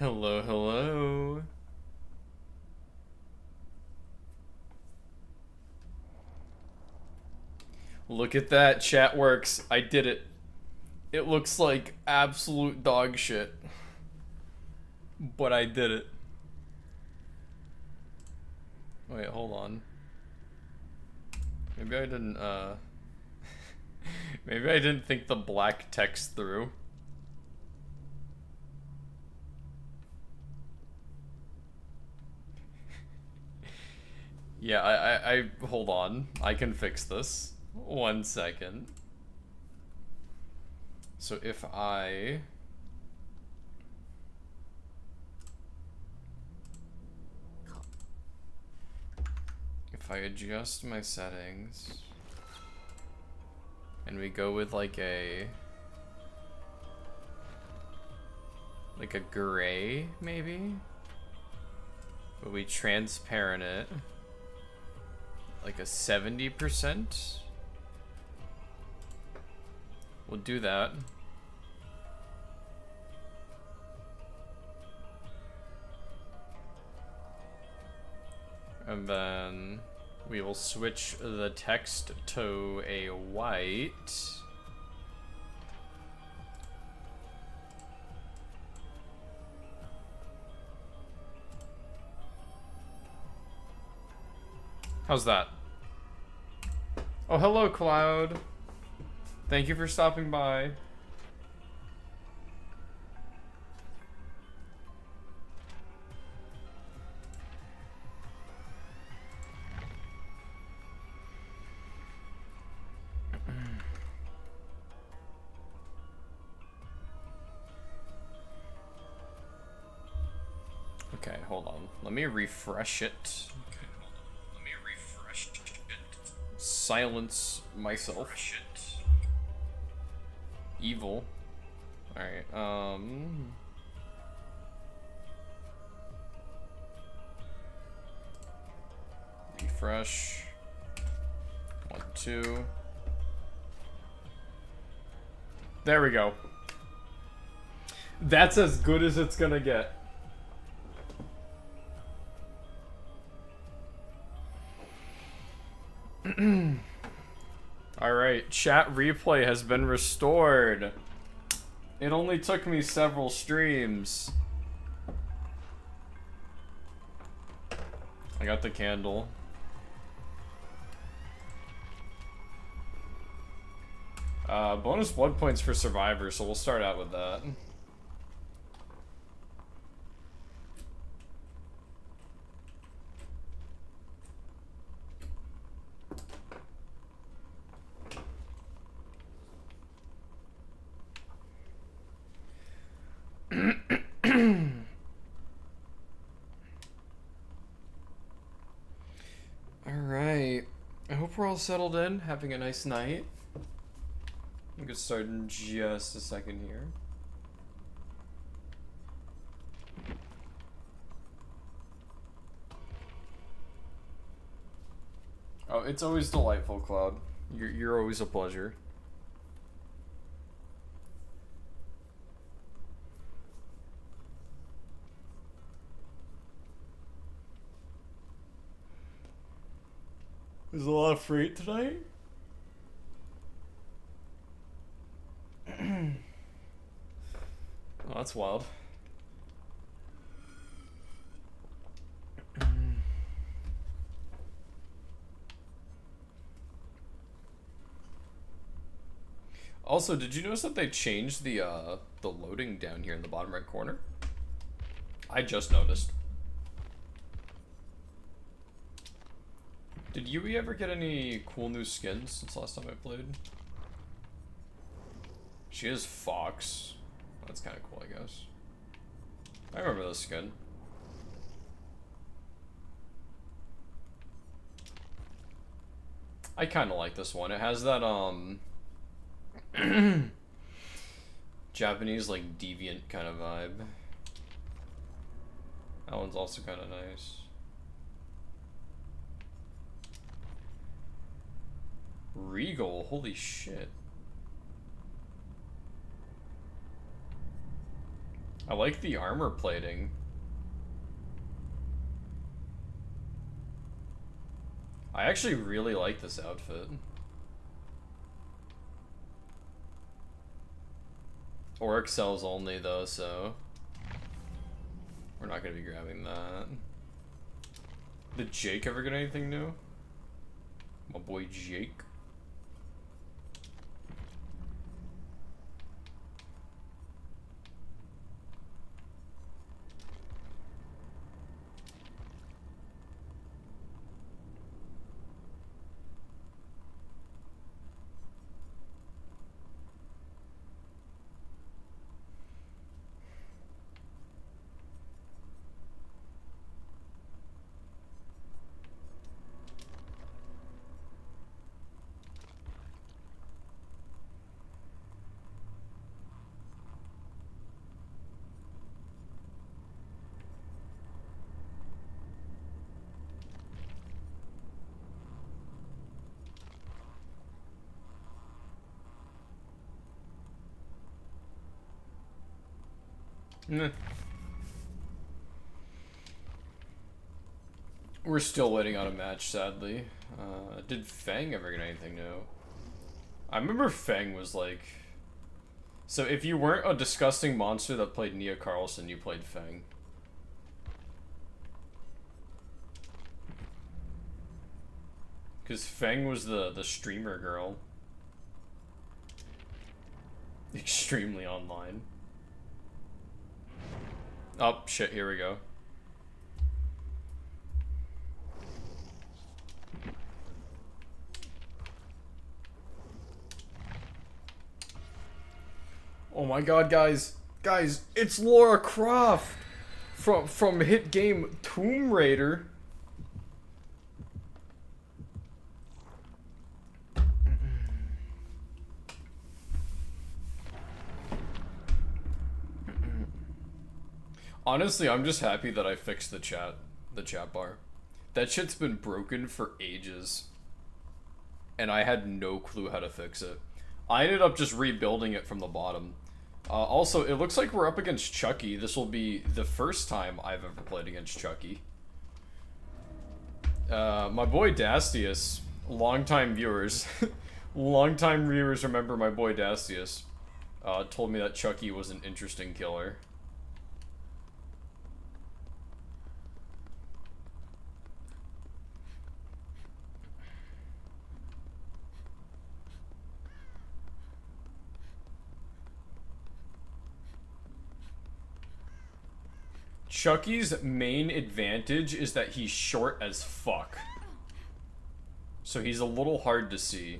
Hello, hello. Look at that, chat works. I did it. It looks like absolute dog shit. But I did it. Wait, hold on. Maybe I didn't, maybe I didn't think the black text through. Yeah, I hold on. I can fix this. 1 second. So if I... If I adjust my settings... And we go with like a gray, maybe? But we transparent it. Like a 70%? We'll do that. And then we will switch the text to a white. How's that? Oh, hello, Cloud. Thank you for stopping by. Okay, hold on. Let me refresh it. Silence myself. Evil. Alright, refresh. 1, 2. There we go. That's as good as it's gonna get. Alright, chat replay has been restored. It only took me several streams. I got the candle. Bonus blood points for survivors, so we'll start out with that. Alright. I hope we're all settled in, having a nice night. We'll get started in just a second here. Oh, it's always delightful, Cloud. You're always a pleasure. There's a lot of freight tonight. Oh, that's wild. Also, did you notice that they changed the loading down here in the bottom right corner? I just noticed. Did Yui ever get any cool new skins since last time I played? She is Fox. That's kind of cool, I guess. I remember this skin. I kind of like this one. It has that, Japanese, like, deviant kind of vibe. That one's also kind of nice. Regal, holy shit. I like the armor plating. I actually really like this outfit. Auric sells only though, so we're not gonna be grabbing that. Did Jake ever get anything new? My boy Jake. Nah. We're still waiting on a match, sadly. Did Fang ever get anything new? I remember Fang was like... So if you weren't a disgusting monster that played Nia Carlson, you played Fang. Because Fang was the streamer girl. Extremely online. Oh, shit, here we go. Oh my god, guys. Guys, it's Lara Croft from hit game Tomb Raider. Honestly, I'm just happy that I fixed the chat bar. That shit's been broken for ages. And I had no clue how to fix it. I ended up just rebuilding it from the bottom. Also, it looks like we're up against Chucky. This will be the first time I've ever played against Chucky. My boy Dastius, longtime viewers, longtime viewers remember my boy Dastius, told me that Chucky was an interesting killer. Chucky's main advantage is that he's short as fuck. So he's a little hard to see.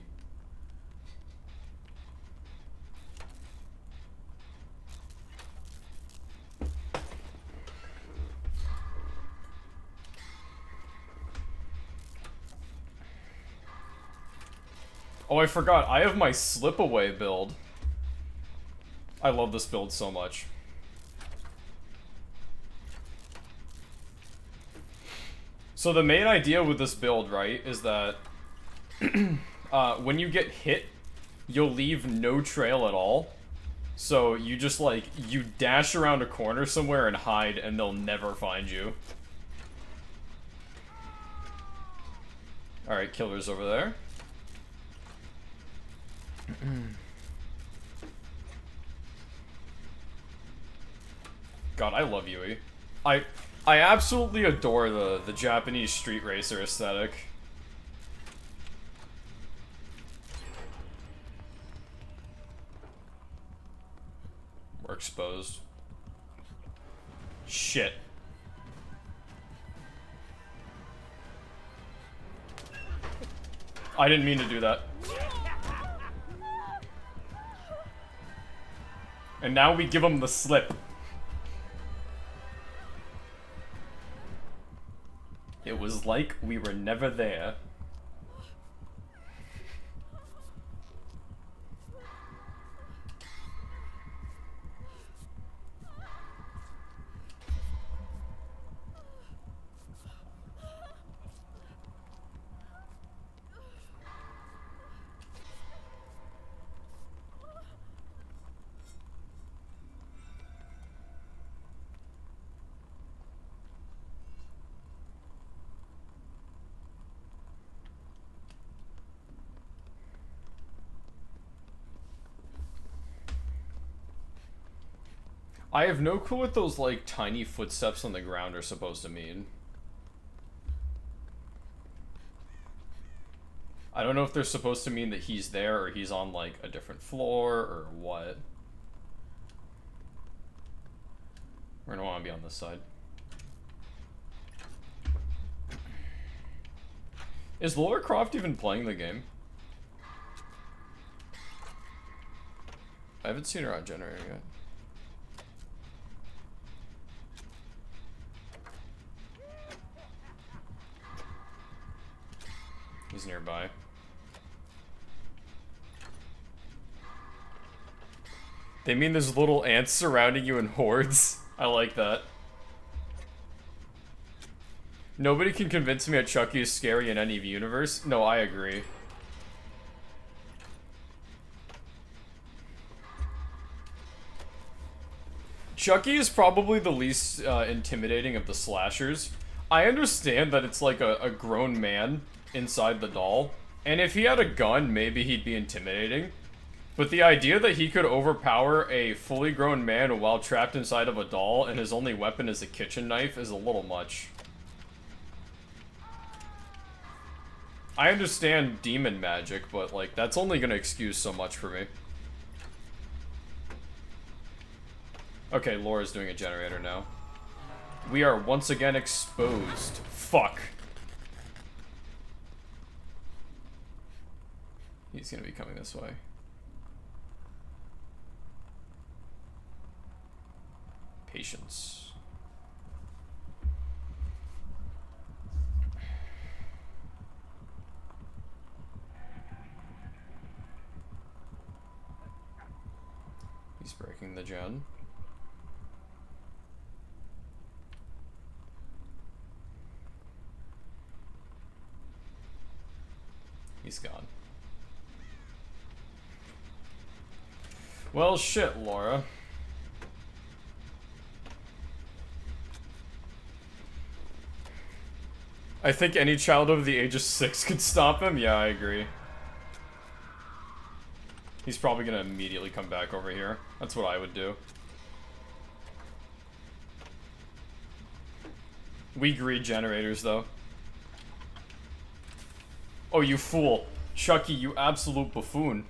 Oh, I forgot. I have my slip away build. I love this build so much. So the main idea with this build, right, is that when you get hit, you'll leave no trail at all. So you just, like, you dash around a corner somewhere and hide, and they'll never find you. Alright, killer's over there. God, I love Yui. I absolutely adore the Japanese street racer aesthetic. We're exposed. Shit. I didn't mean to do that. And now we give them the slip. It was like we were never there. I have no clue what those, like, tiny footsteps on the ground are supposed to mean. I don't know if they're supposed to mean that he's there or he's on, like, a different floor or what. We're gonna want to be on this side. Is Lara Croft even playing the game? I haven't seen her on Generator yet. He's nearby. They mean there's little ants surrounding you in hordes. I like that. Nobody can convince me that Chucky is scary in any universe. No, I agree. Chucky is probably the least intimidating of the slashers. I understand that it's like a grown man inside the doll. And if he had a gun, maybe he'd be intimidating. But the idea that he could overpower a fully grown man while trapped inside of a doll and his only weapon is a kitchen knife is a little much. I understand demon magic, but, like, that's only gonna excuse so much for me. Okay, Laura's doing a generator now. We are once again exposed. Fuck. He's gonna be coming this way. Patience. He's breaking the gen. He's gone. Well, shit, Laura. I think any child over the age of 6 could stop him. Yeah, I agree. He's probably gonna immediately come back over here. That's what I would do. We greed generators, though. Oh, you fool. Chucky, you absolute buffoon.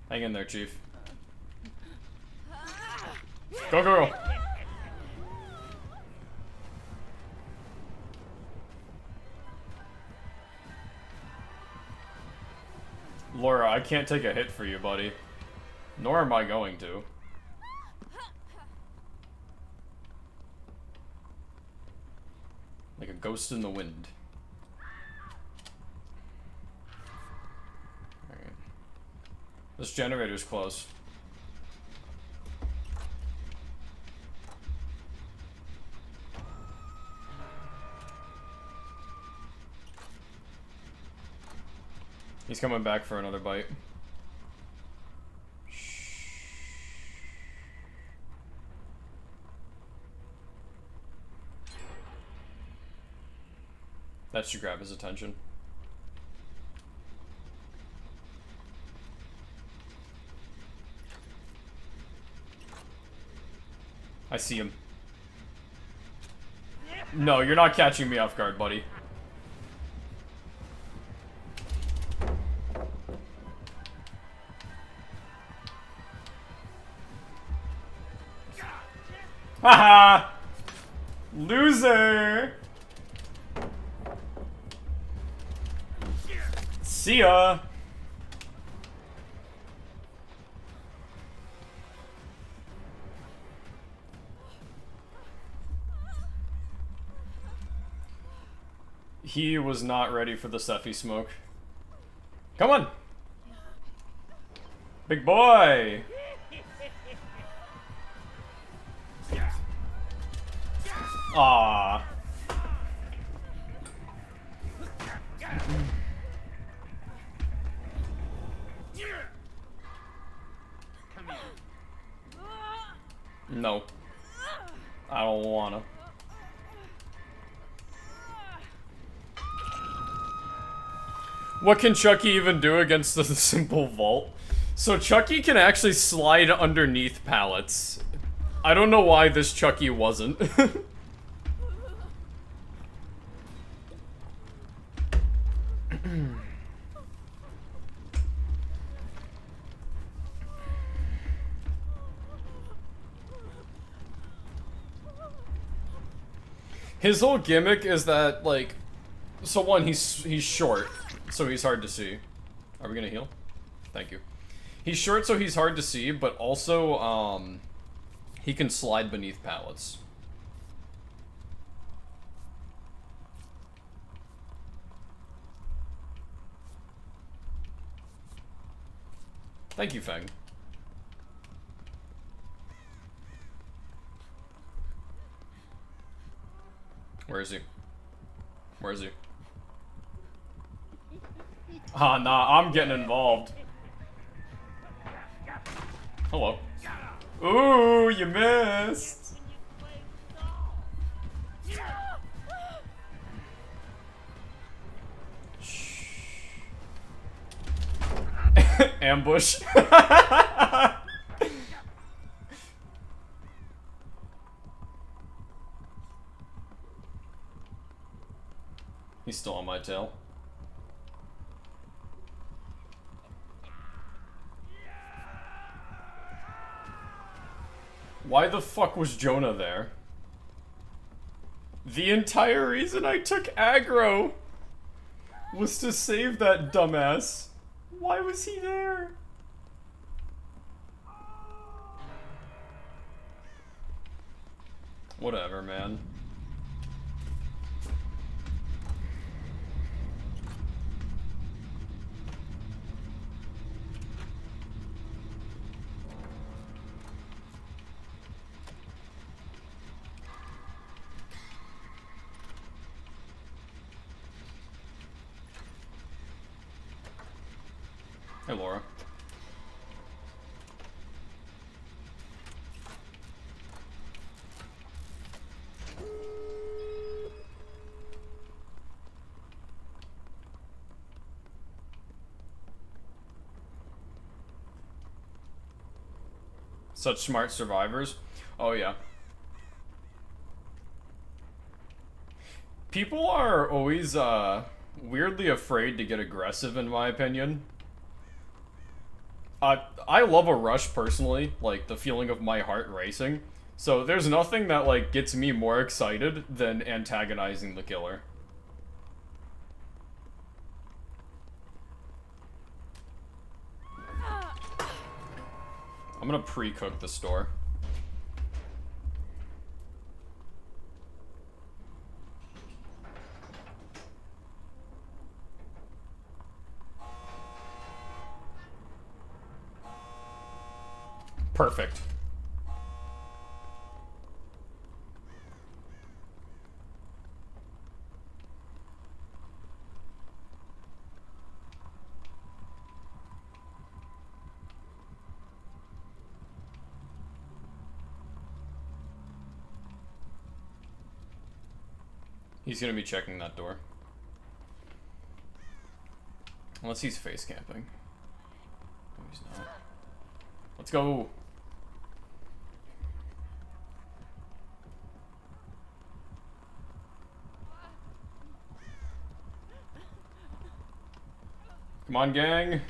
Hang in there, Chief. Go, go, go. Laura, I can't take a hit for you, buddy. Nor am I going to. Like a ghost in the wind. Alright. This generator's close. He's coming back for another bite. That should grab his attention. I see him. No, you're not catching me off guard, buddy. Haha! Loser! See ya! He was not ready for the Sephi smoke. Come on! Big boy! Ah. No. I don't wanna. What can Chucky even do against the simple vault? So Chucky can actually slide underneath pallets. I don't know why this Chucky wasn't. His whole gimmick is that, like, so one, he's short, so he's hard to see. Are we gonna heal? Thank you. He's short, so he's hard to see, but also, he can slide beneath pallets. Thank you, Feng. Where is he? Where is he? Ah, nah, I'm getting involved. Hello. Ooh, you missed. Ambush. He's still on my tail. Why the fuck was Jonah there? The entire reason I took aggro was to save that dumbass. Why was he there? Whatever, man. Hey, Laura. Such smart survivors. Oh, yeah. People are always, weirdly afraid to get aggressive, in my opinion. I love a rush, personally, like, the feeling of my heart racing. So there's nothing that, like, gets me more excited than antagonizing the killer. I'm gonna pre-cook the store. Perfect. He's gonna be checking that door. Unless he's face camping. No, he's not. Let's go. Come on, gang.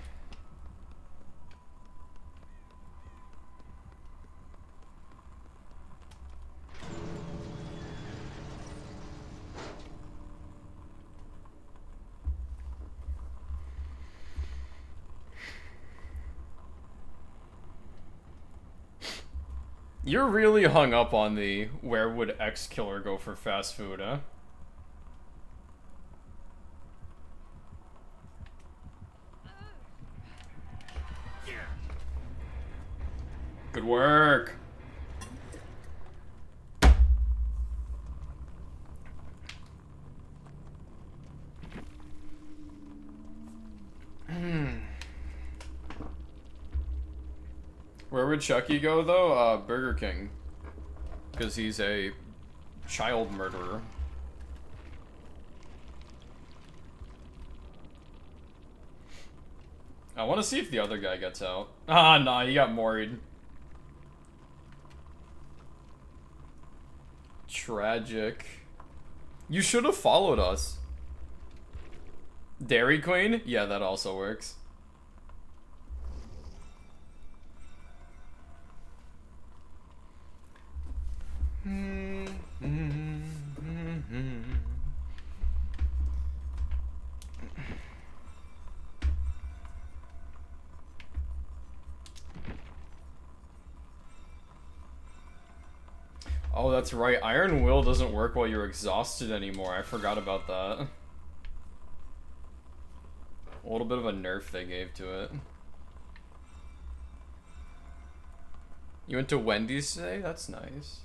You're really hung up on the where would X killer go for fast food, huh? Good work. Where would Chucky go, though? Burger King. Because he's a child murderer. I want to see if the other guy gets out. Ah, nah, he got moried. Tragic. You should have followed us. Dairy Queen? Yeah, that also works. Oh, that's right. Iron Will doesn't work while you're exhausted anymore. I forgot about that. A little bit of a nerf they gave to it. You went to Wendy's today? That's nice.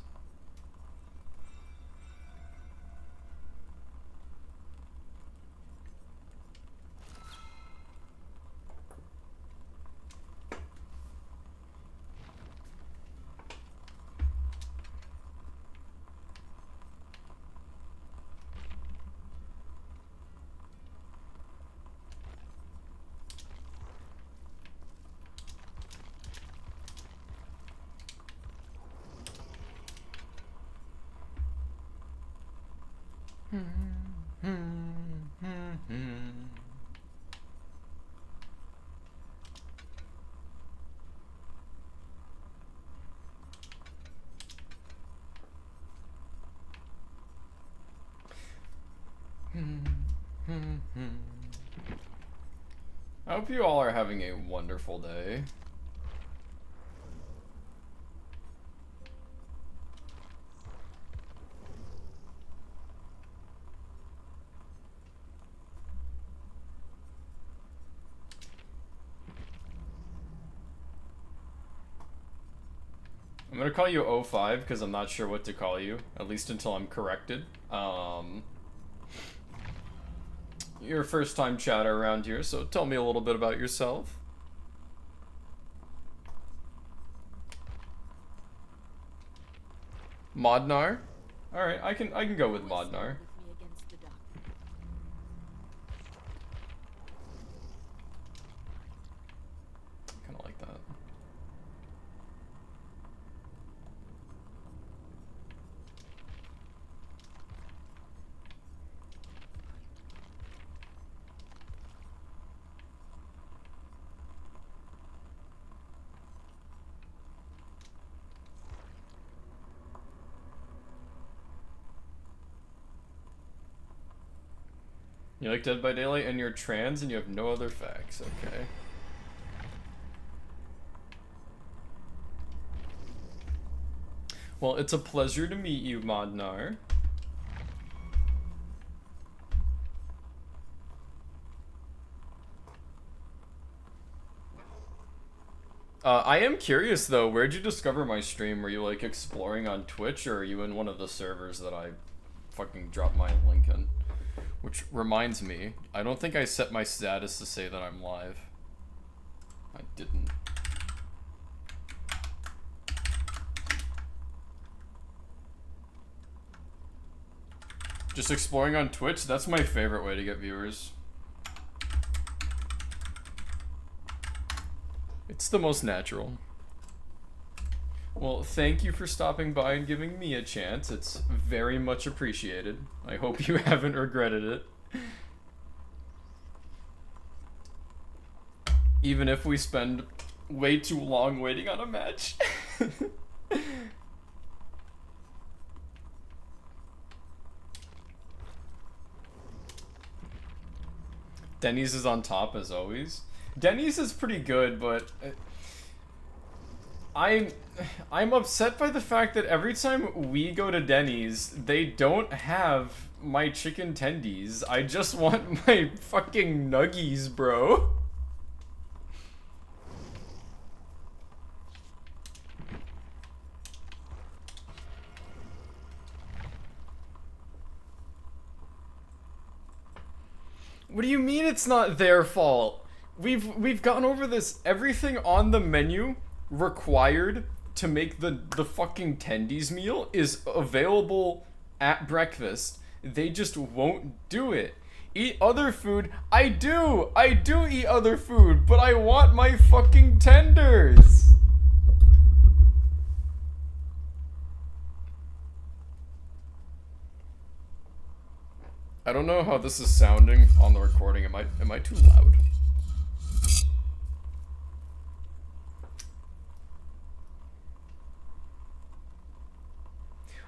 I hope you all are having a wonderful day. I'm gonna call you O5 because I'm not sure what to call you, at least until I'm corrected. You're a first-time chatter around here, so tell me a little bit about yourself. Modnar? Alright, I can go with Modnar. Kinda like that. You like Dead by Daylight and you're trans and you have no other facts, okay. Well, it's a pleasure to meet you, Modnar. I am curious though, where'd you discover my stream? Were you like exploring on Twitch or are you in one of the servers that I fucking dropped my link in? Which reminds me, I don't think I set my status to say that I'm live. I didn't. Just exploring on Twitch, that's my favorite way to get viewers. It's the most natural. Well, thank you for stopping by and giving me a chance. It's very much appreciated. I hope you haven't regretted it. Even if we spend way too long waiting on a match. Denny's is on top as always. Denny's is pretty good, but I'm upset by the fact that every time we go to Denny's, they don't have my chicken tendies. I just want my fucking nuggies, bro. What do you mean it's not their fault? We've gone over this. Everything on the menu required to make the fucking tendies meal is available at breakfast. They just won't do it. Eat other food? I do eat other food, but I want my fucking tenders. I don't know how this is sounding on the recording. Am I too loud?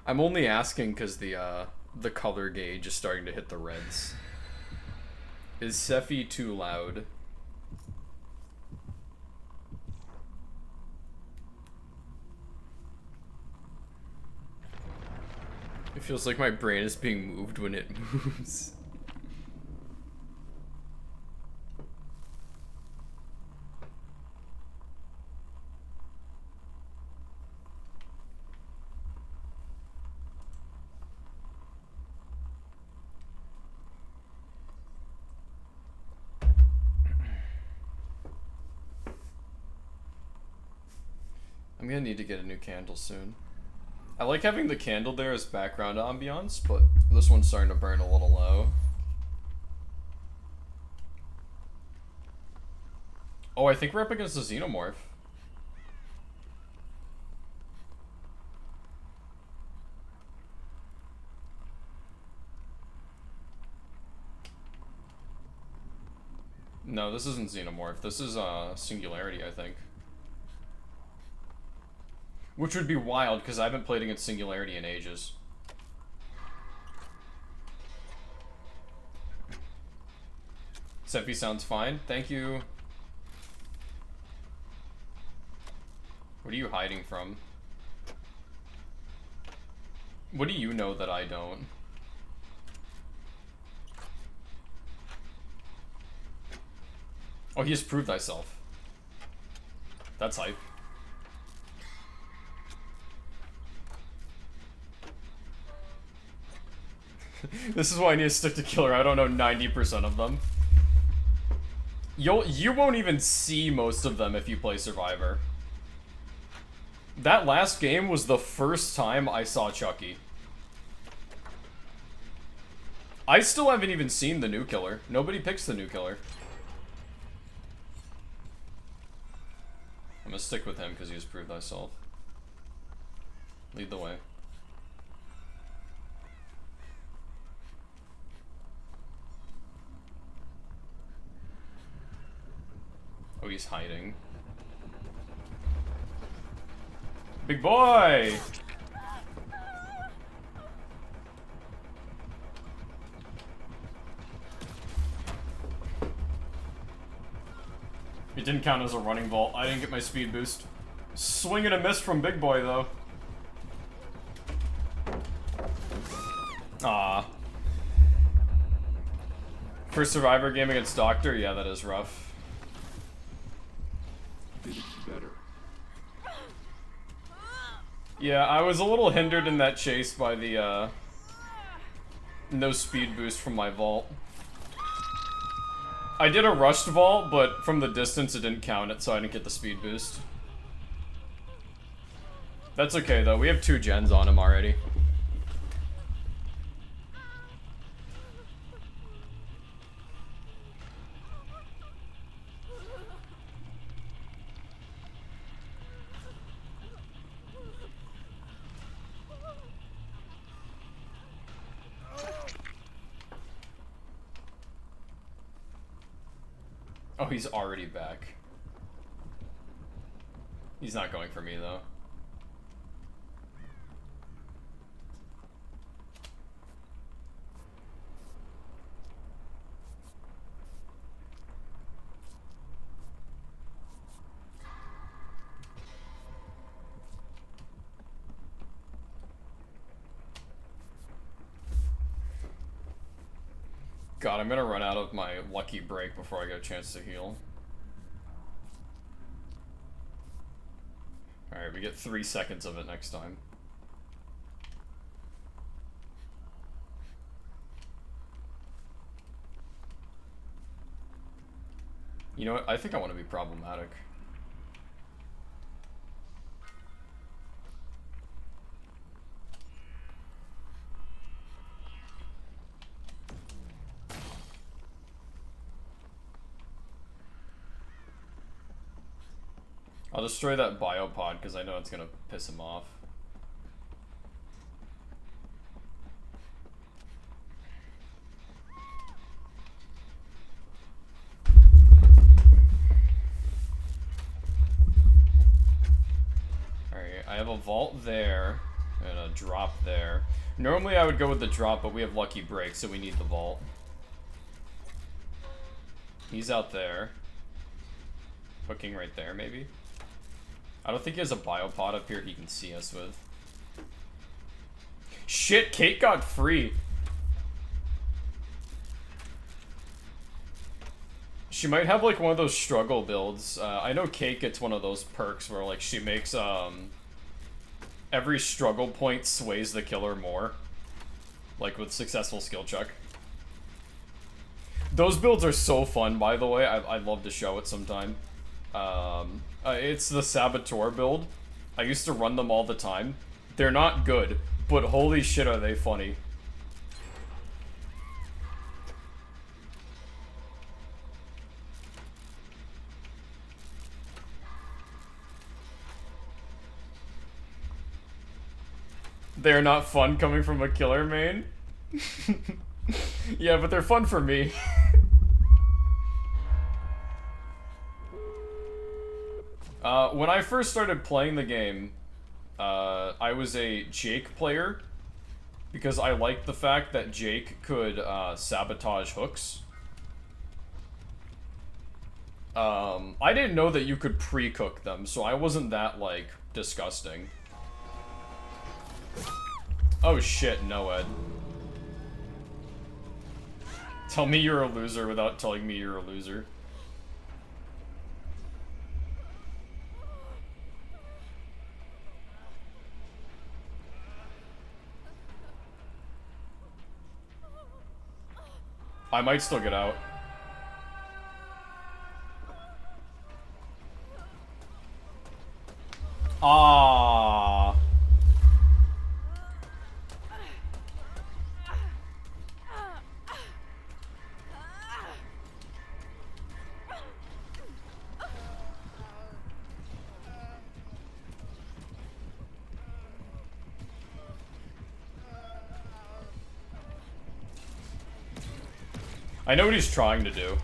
I'm only asking because the color gauge is starting to hit the reds. Is Sephi too loud? It feels like my brain is being moved when it moves. I'm gonna need to get a new candle soon. I like having the candle there as background ambiance, but this one's starting to burn a little low. Oh, I think we're up against the Xenomorph. No, this isn't Xenomorph. This is Singularity, I think. Which would be wild, because I haven't played against Singularity in ages. Sephi sounds fine. Thank you. What are you hiding from? What do you know that I don't? Oh, he has proved thyself. That's hype. This is why I need to stick to killer. I don't know 90% of them. You won't even see most of them if you play Survivor. That last game was the first time I saw Chucky. I still haven't even seen the new killer. Nobody picks the new killer. I'm gonna stick with him because he has proved thyself. Lead the way. Oh, he's hiding. Big boy! It didn't count as a running vault. I didn't get my speed boost. Swing and a miss from Big Boy, though. Ah. First Survivor game against Doctor? Yeah, that is rough. Better. Yeah, I was a little hindered in that chase by the, no speed boost from my vault. I did a rushed vault, but from the distance it didn't count it, so I didn't get the speed boost. That's okay, though. We have 2 gens on him already. Oh, he's already back. He's not going for me, though. God, I'm gonna run out of my lucky break before I get a chance to heal. Alright, we get 3 seconds of it next time. You know what? I think I want to be problematic. I'll destroy that biopod because I know it's gonna piss him off. Alright, I have a vault there and a drop there. Normally I would go with the drop, but we have lucky break, so we need the vault. He's out there. Hooking right there, maybe? I don't think he has a biopod up here he can see us with. Shit, Kate got free. She might have like one of those struggle builds. I know Kate gets one of those perks where like she makes every struggle point sways the killer more. Like with successful skill check. Those builds are so fun, by the way. I'd love to show it sometime. It's the Saboteur build. I used to run them all the time. They're not good, but holy shit are they funny. They're not fun coming from a killer main? Yeah, but they're fun for me. When I first started playing the game, I was a Jake player because I liked the fact that Jake could sabotage hooks. I didn't know that you could pre-cook them, so I wasn't that, like, disgusting. Oh shit, no, Ed. Tell me you're a loser without telling me you're a loser. I might still get out. Ah. I know what he's trying to do.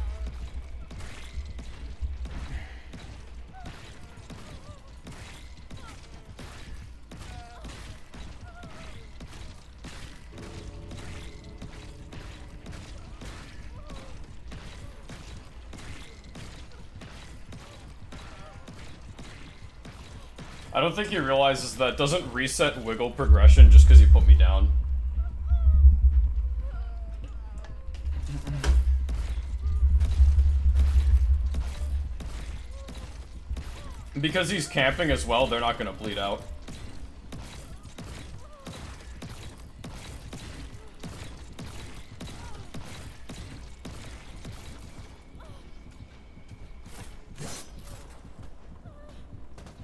I don't think he realizes that it doesn't reset wiggle progression just because he put me down. Because he's camping as well, they're not gonna bleed out.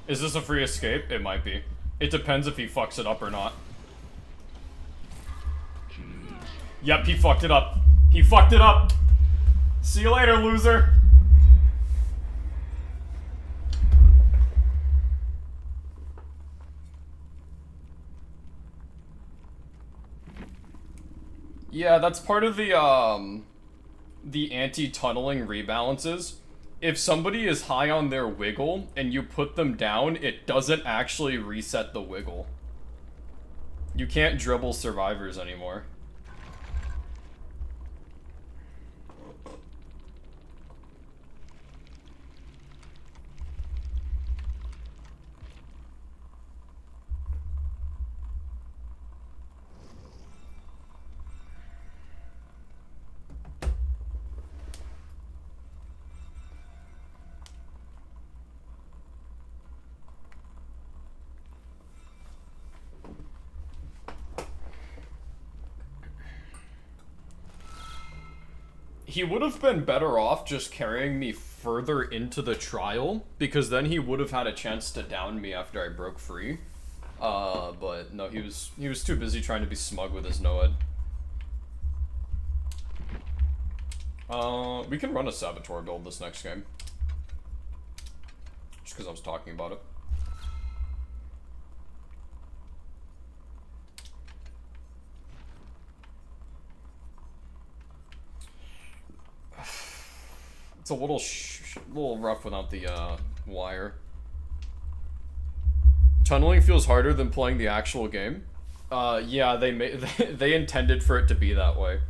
Is this a free escape? It might be. It depends if he fucks it up or not. Yep, he fucked it up. He fucked it up! See you later, loser! Yeah, that's part of the anti-tunneling rebalances. If somebody is high on their wiggle and you put them down, it doesn't actually reset the wiggle. You can't dribble survivors anymore. He would have been better off just carrying me further into the trial, because then he would have had a chance to down me after I broke free. But no, he was too busy trying to be smug with his Noed. We can run a Saboteur build this next game. Just because I was talking about it. It's a little rough without the wire. Tunneling feels harder than playing the actual game. Yeah, they intended for it to be that way.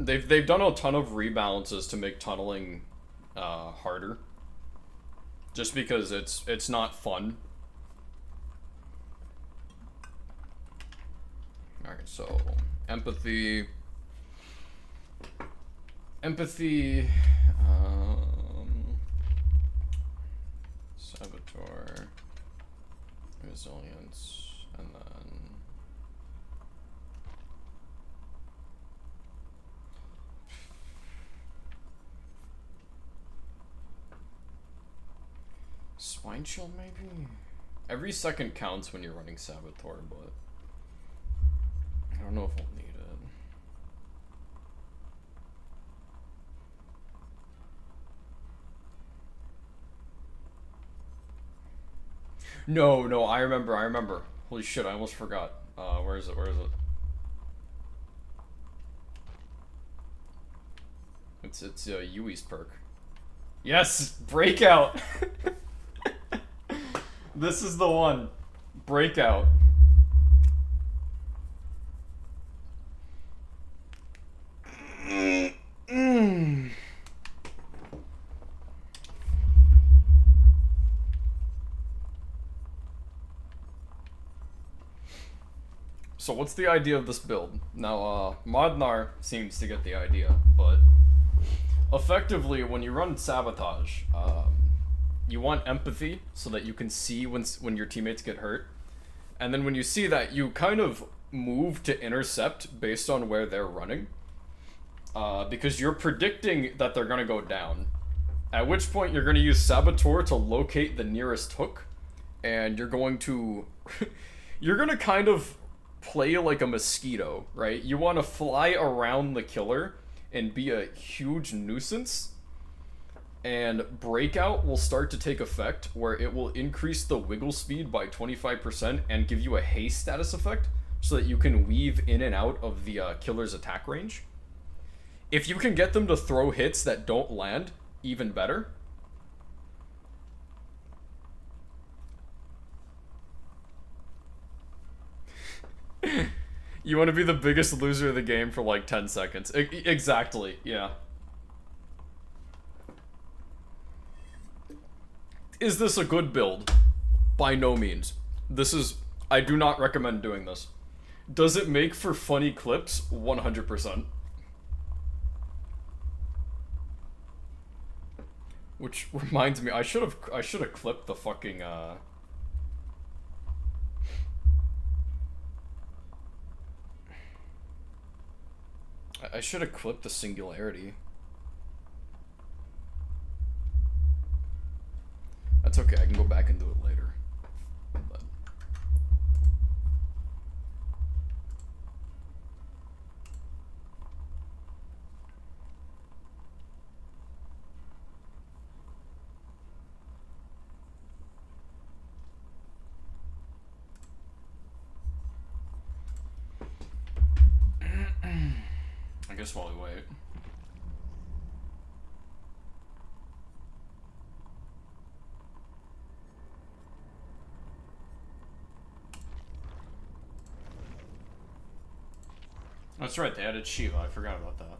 They've done a ton of rebalances to make tunneling harder. Just because it's not fun. Alright, so empathy, saboteur, resilience, and then spine shield maybe? Every second counts when you're running saboteur, but I don't know if we'll need it. No, I remember. Holy shit, I almost forgot. Where is it? It's Yui's perk. Yes! Breakout! This is the one. Breakout. So what's the idea of this build? Now, Modnar seems to get the idea, but effectively, when you run Sabotage, you want empathy so that you can see when your teammates get hurt. And then when you see that, you kind of move to intercept based on where they're running. Because you're predicting that they're going to go down. At which point, you're going to use Saboteur to locate the nearest hook. And you're going to... you're going to kind of play like a mosquito, right? You want to fly around the killer and be a huge nuisance. And Breakout will start to take effect, where it will increase the wiggle speed by 25% and give you a haste status effect, so that you can weave in and out of the killer's attack range. If you can get them to throw hits that don't land, even better. You want to be the biggest loser of the game for like 10 seconds. Exactly, yeah. Is this a good build? By no means. I do not recommend doing this. Does it make for funny clips? 100%. Which reminds me, I should have clipped the fucking I should have clipped the singularity. That's okay, I can go back and do it later. But... I guess while we wait. That's right, they added Shiva. I forgot about that.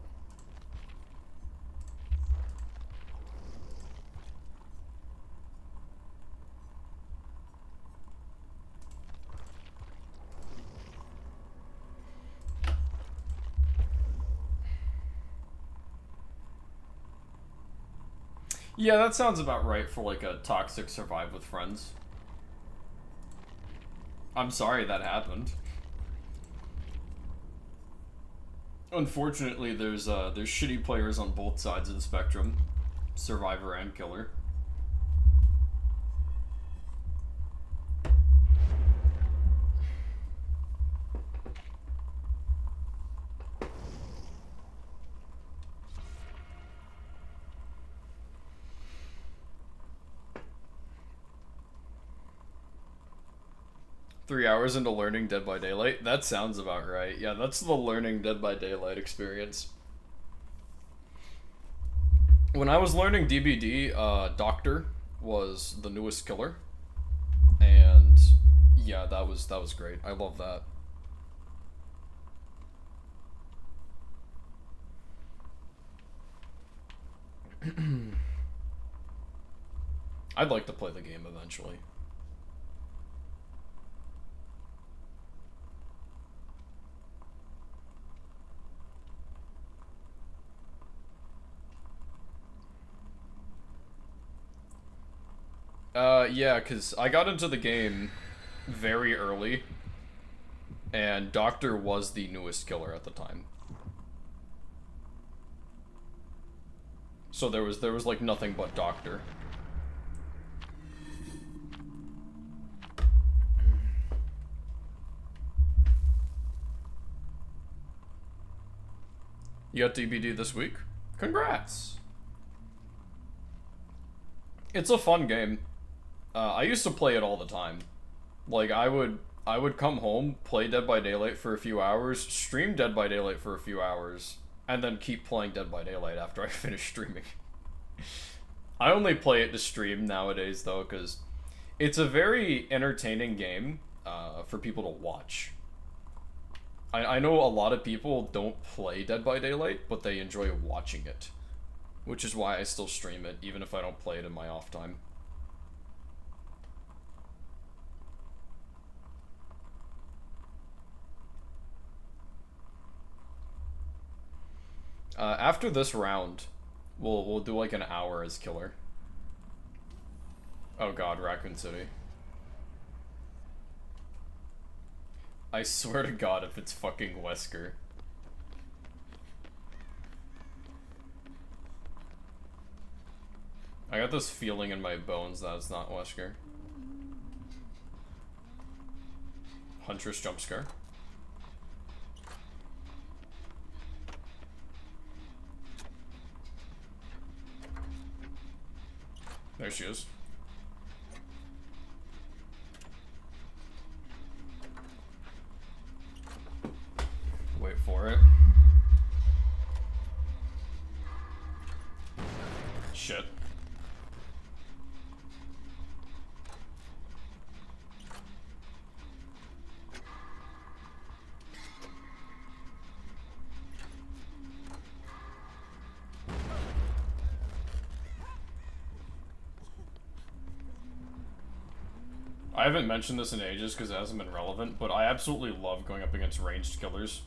Yeah, that sounds about right for like a toxic survive with friends. I'm sorry that happened. Unfortunately, there's shitty players on both sides of the spectrum, survivor and killer. 3 hours into learning Dead by Daylight? That sounds about right. Yeah, that's the learning Dead by Daylight experience. When I was learning DBD, Doctor was the newest killer. And yeah, that was great. I love that. I'd like to play the game eventually. Yeah, because I got into the game very early, and Doctor was the newest killer at the time. So there was like nothing but Doctor. You got DBD this week? Congrats! It's a fun game. I used to play it all the time. Like, I would come home, play Dead by Daylight for a few hours, stream Dead by Daylight for a few hours, and then keep playing Dead by Daylight after I finish streaming. I only play it to stream nowadays, though, because it's a very entertaining game for people to watch. I know a lot of people don't play Dead by Daylight, but they enjoy watching it. Which is why I still stream it, even if I don't play it in my off time. After this round, we'll do like an hour as killer. Oh god, Raccoon City. I swear to god if it's fucking Wesker. I got this feeling in my bones that it's not Wesker. Huntress jump scare. There she is. Wait for it. Shit. I haven't mentioned this in ages because it hasn't been relevant, but I absolutely love going up against ranged killers.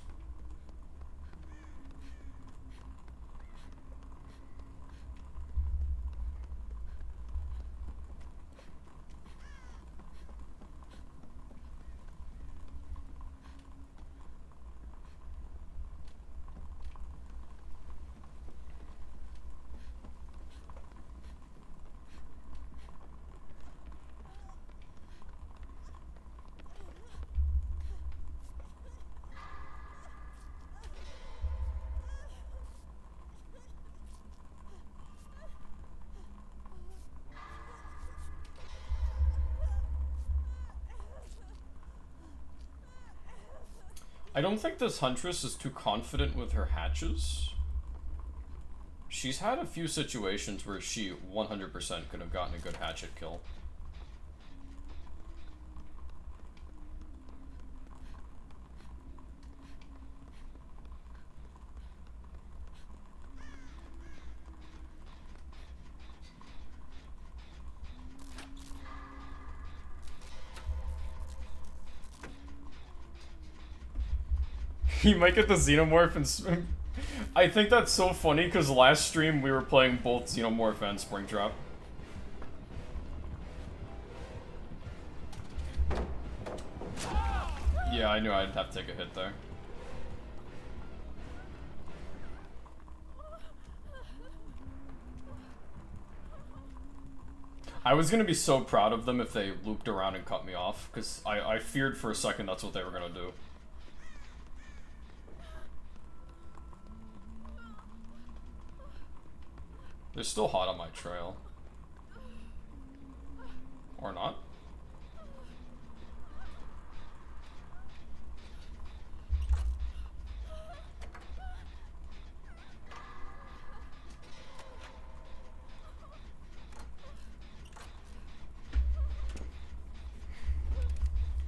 I don't think this Huntress is too confident with her hatches. She's had a few situations where she 100% could have gotten a good hatchet kill. You might get the Xenomorph and... I think that's so funny because last stream we were playing both Xenomorph and Springtrap. Yeah, I knew I'd have to take a hit there. I was gonna be so proud of them if they looped around and cut me off, because I feared for a second that's what they were gonna do. They're still hot on my trail. Or not.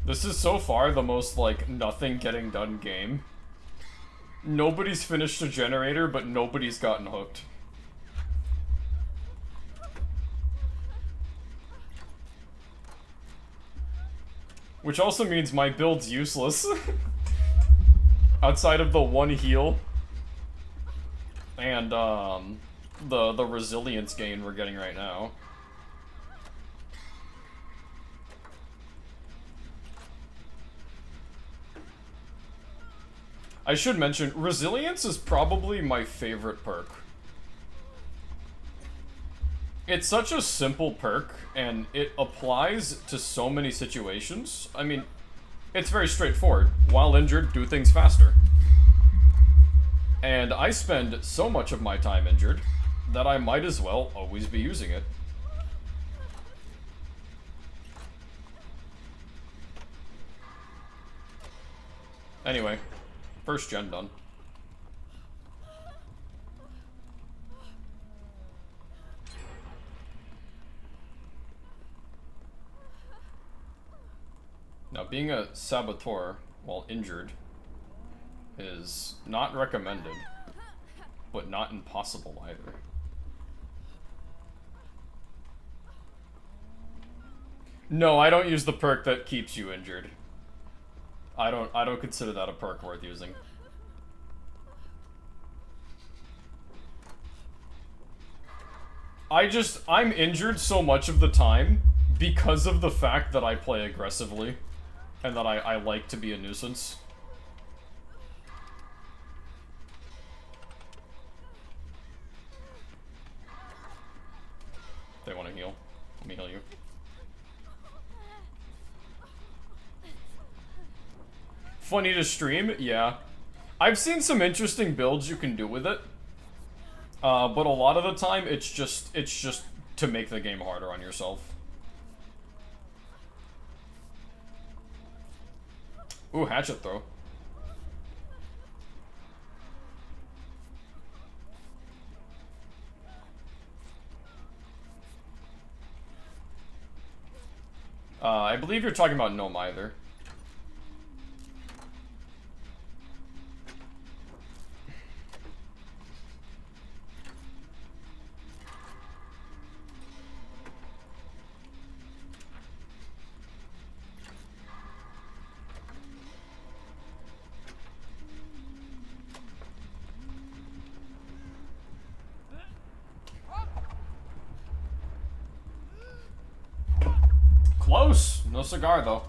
This is so far the most, like, nothing getting done game. Nobody's finished a generator, but nobody's gotten hooked. Which also means my build's useless. Outside of the one heal. And, the resilience gain we're getting right now. I should mention, resilience is probably my favorite perk. It's such a simple perk, and it applies to so many situations. I mean, it's very straightforward. While injured, do things faster. And I spend so much of my time injured that I might as well always be using it. Anyway, first gen done. Now, being a saboteur while injured is not recommended, but not impossible either. No, I don't use the perk that keeps you injured. I don't consider that a perk worth using. I'm injured so much of the time because of the fact that I play aggressively and that I like to be a nuisance. They want to heal. Let me heal you. Funny to stream? Yeah. I've seen some interesting builds you can do with it. But a lot of the time, it's just to make the game harder on yourself. Ooh, hatchet throw. I believe you're talking about Gnome either. Close! No cigar, though.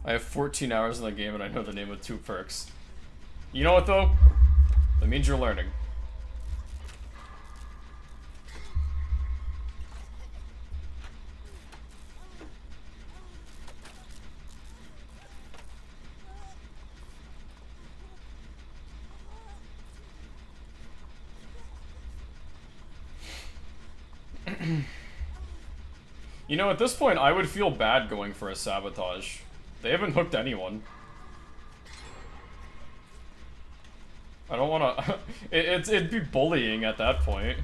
I have 14 hours in the game and I know the name of 2 perks. You know what, though? That means you're learning. You know, at this point, I would feel bad going for a sabotage. They haven't hooked anyone. I don't want to... It'd be bullying at that point.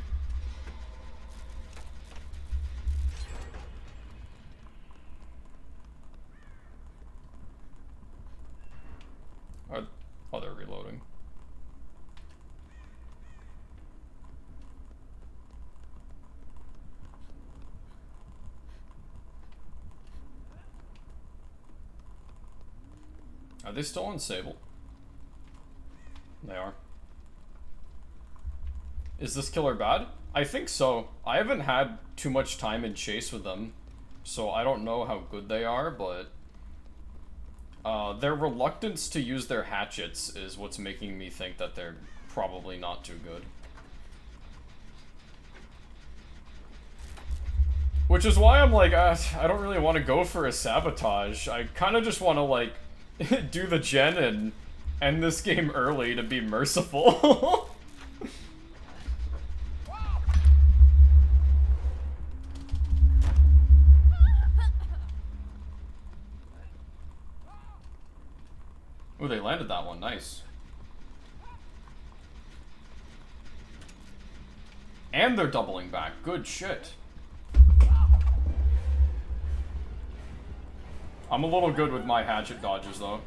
Oh, they're reloading. Are they still on Sable? They are. Is this killer bad? I think so. I haven't had too much time in chase with them, so I don't know how good they are, but their reluctance to use their hatchets is what's making me think that they're probably not too good. Which is why I'm like, I don't really want to go for a sabotage. I kind of just want to, like, do the gen and end this game early to be merciful. Ooh, they landed that one. Nice. And they're doubling back. Good shit. I'm a little good with my hatchet dodges, though.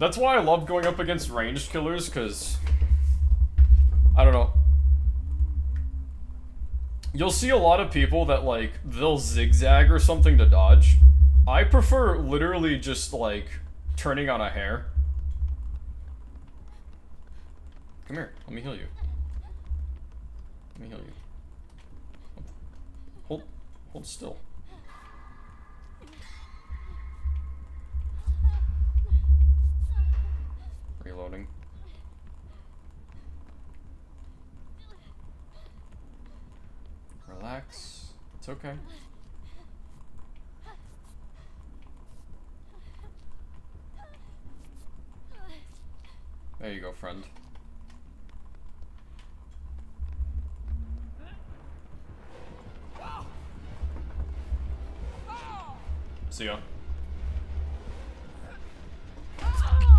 That's why I love going up against ranged killers, because... I don't know. You'll see a lot of people that, like, they'll zigzag or something to dodge. I prefer literally just, like, turning on a hair. Come here, let me heal you. Let me heal you. Hold still. Reloading. Relax. It's okay. There you go, friend. See ya.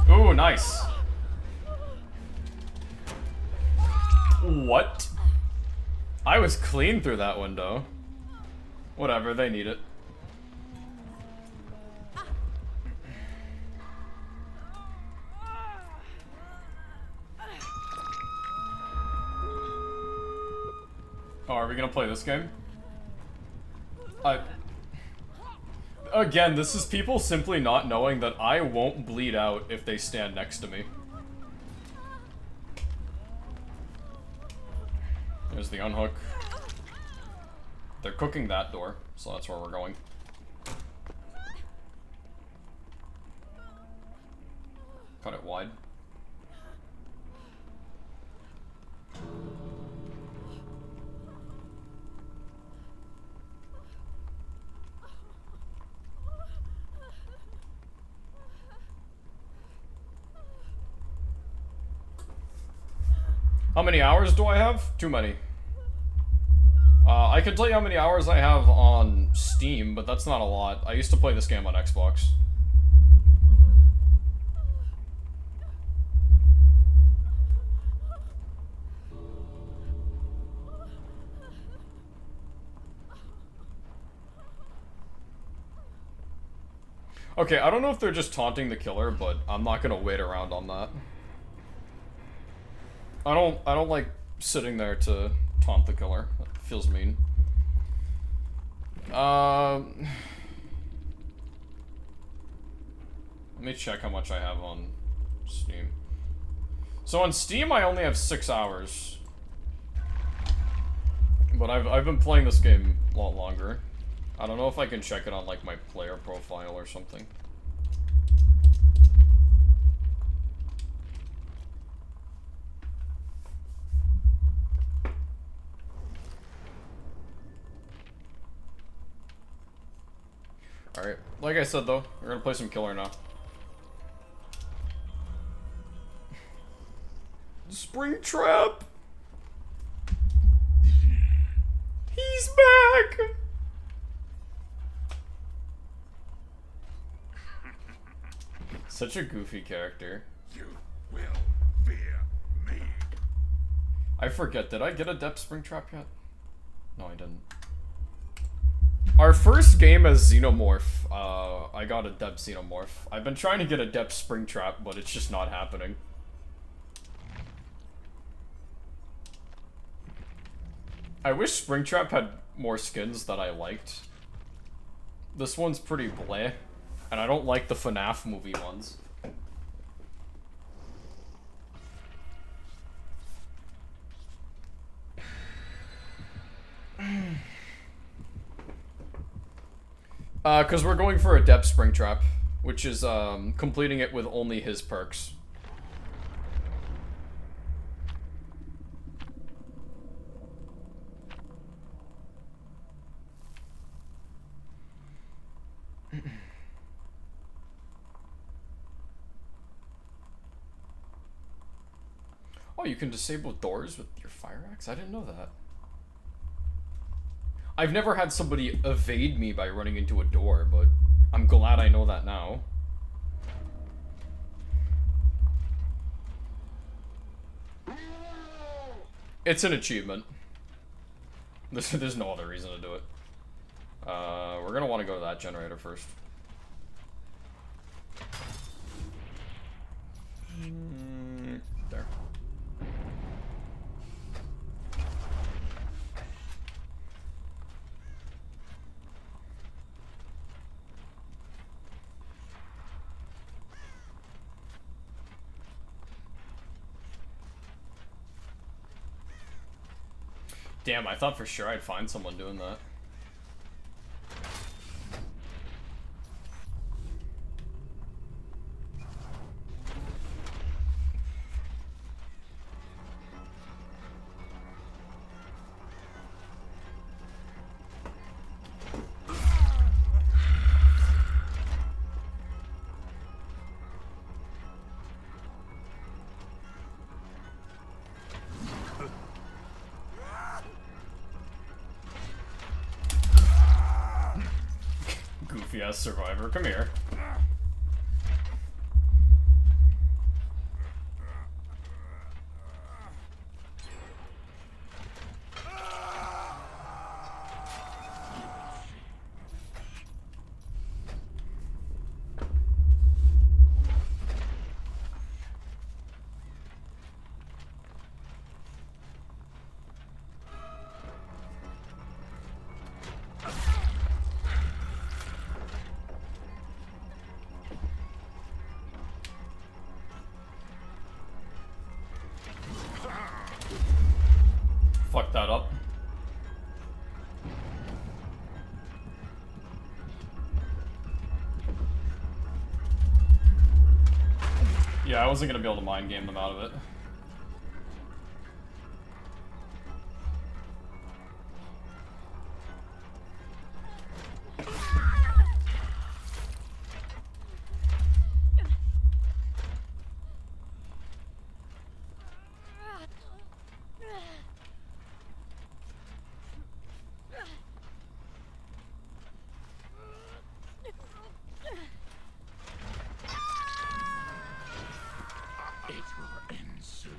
Ooh, nice. What? I was clean through that window. Whatever, they need it. Oh, are we gonna play this game? Again, this is people simply not knowing that I won't bleed out if they stand next to me. There's the unhook. They're cooking that door, so that's where we're going. Cut it wide. How many hours do I have? Too many. I can tell you how many hours I have on Steam, but that's not a lot. I used to play this game on Xbox. Okay, I don't know if they're just taunting the killer, but I'm not gonna wait around on that. I don't like sitting there to taunt the killer. That feels mean. Let me check how much I have on Steam. So on Steam I only have 6 hours. But I've been playing this game a lot longer. I don't know if I can check it on like my player profile or something. Alright, like I said though, we're gonna play some killer now. Springtrap! He's back! Such a goofy character. You will fear me. I forget, did I get a depth Springtrap yet? No, I didn't. Our first game as Xenomorph, I got a depth Xenomorph. I've been trying to get a depth Springtrap, but it's just not happening. I wish Springtrap had more skins that I liked. This one's pretty bleh, and I don't like the FNAF movie ones. Because we're going for a depth Springtrap, which is completing it with only his perks. Oh, you can disable doors with your fire axe? I didn't know that. I've never had somebody evade me by running into a door, but I'm glad I know that now. It's an achievement. There's no other reason to do it. We're gonna want to go to that generator first. There. Damn, I thought for sure I'd find someone doing that. Goofy ass survivor, come here. Fuck that up. Yeah, I wasn't gonna be able to mind game them out of it. It will end soon.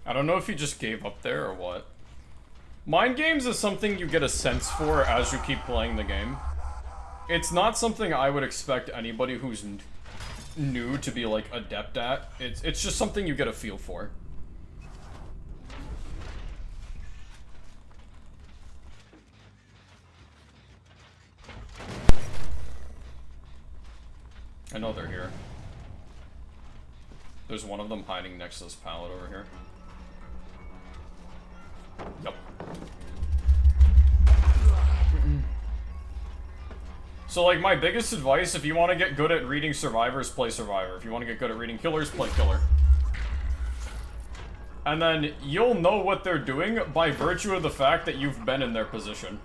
I don't know if he just gave up there or what. Mind games is something you get a sense for as you keep playing the game. It's not something I would expect anybody who's new to be, like, adept at. It's just something you get a feel for. I know they're here. There's one of them hiding next to this pallet over here. Yep. So, like, my biggest advice, if you want to get good at reading survivors, play survivor. If you want to get good at reading killers, play killer. And then you'll know what they're doing by virtue of the fact that you've been in their position.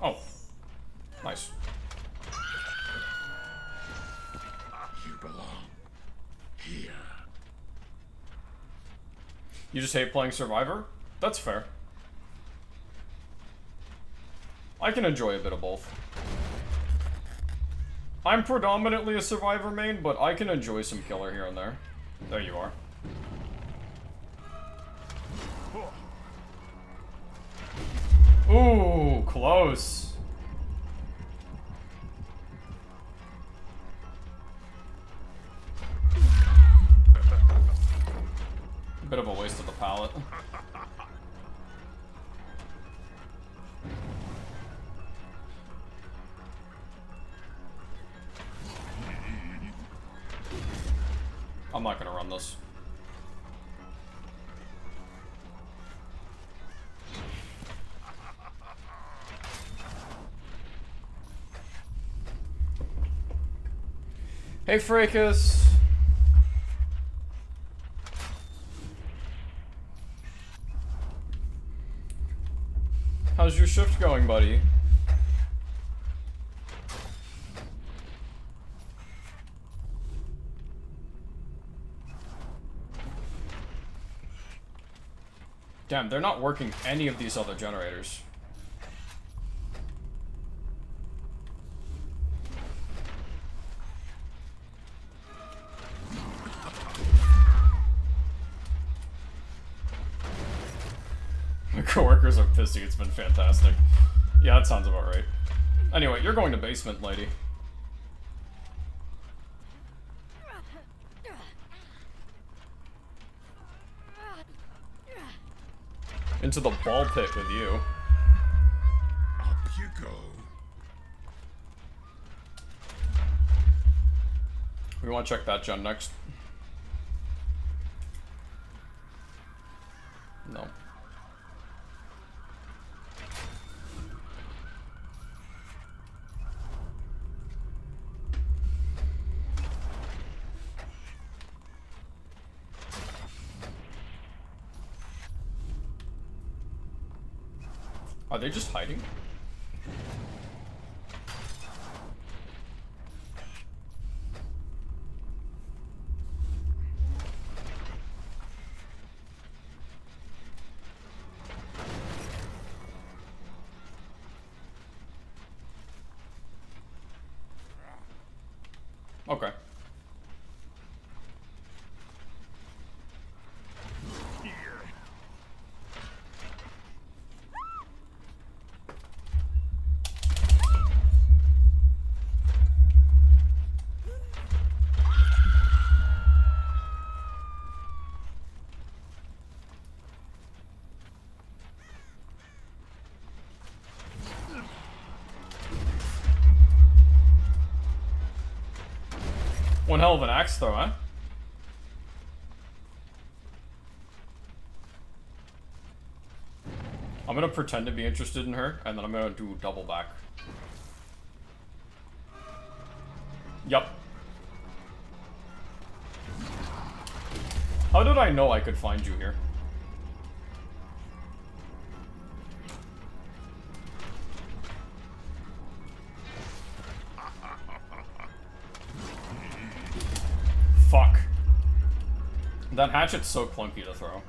Oh. Nice. You belong here. You just hate playing Survivor? That's fair. I can enjoy a bit of both. I'm predominantly a Survivor main, but I can enjoy some killer here and there. There you are. Ooh, close. Bit of a waste of the pallet. I'm not gonna run this. Hey, Fracas! How's your shift going, buddy? Damn, they're not working any of these other generators. My coworkers are pissy, it's been fantastic. Yeah, that sounds about right. Anyway, you're going to basement, lady. Into the ball pit with you. Up you go. We want to check that gen next. No. Are they just hiding? Okay. One hell of an axe throw, huh? I'm gonna pretend to be interested in her, and then I'm gonna do double back. Yup. How did I know I could find you here? Fuck. That hatchet's so clunky to throw.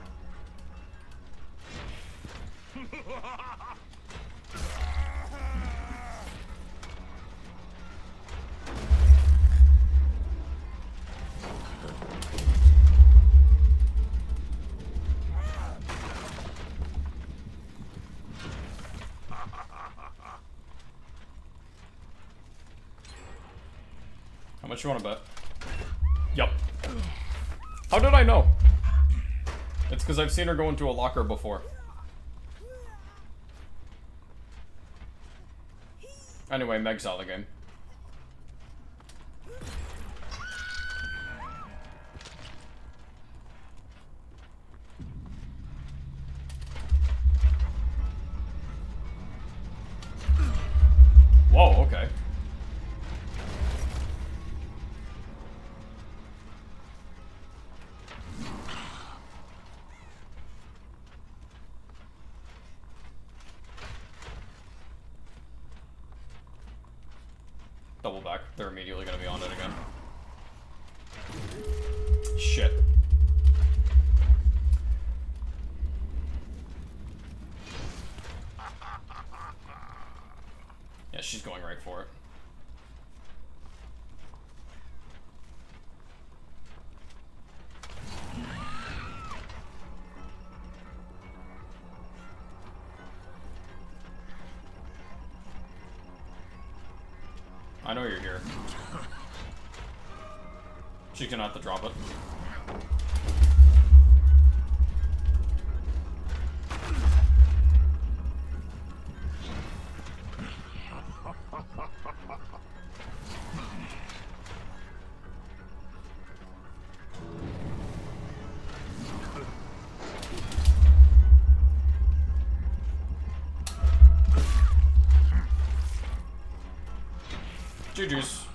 How much you want to bet? Yup. How did I know? It's because I've seen her go into a locker before. Anyway, Meg's out of the game. Whoa, okay. Double back. They're immediately gonna be on it again. Shit. Yeah, she's going right for it. I know you're here. She's gonna have to drop it. GG's.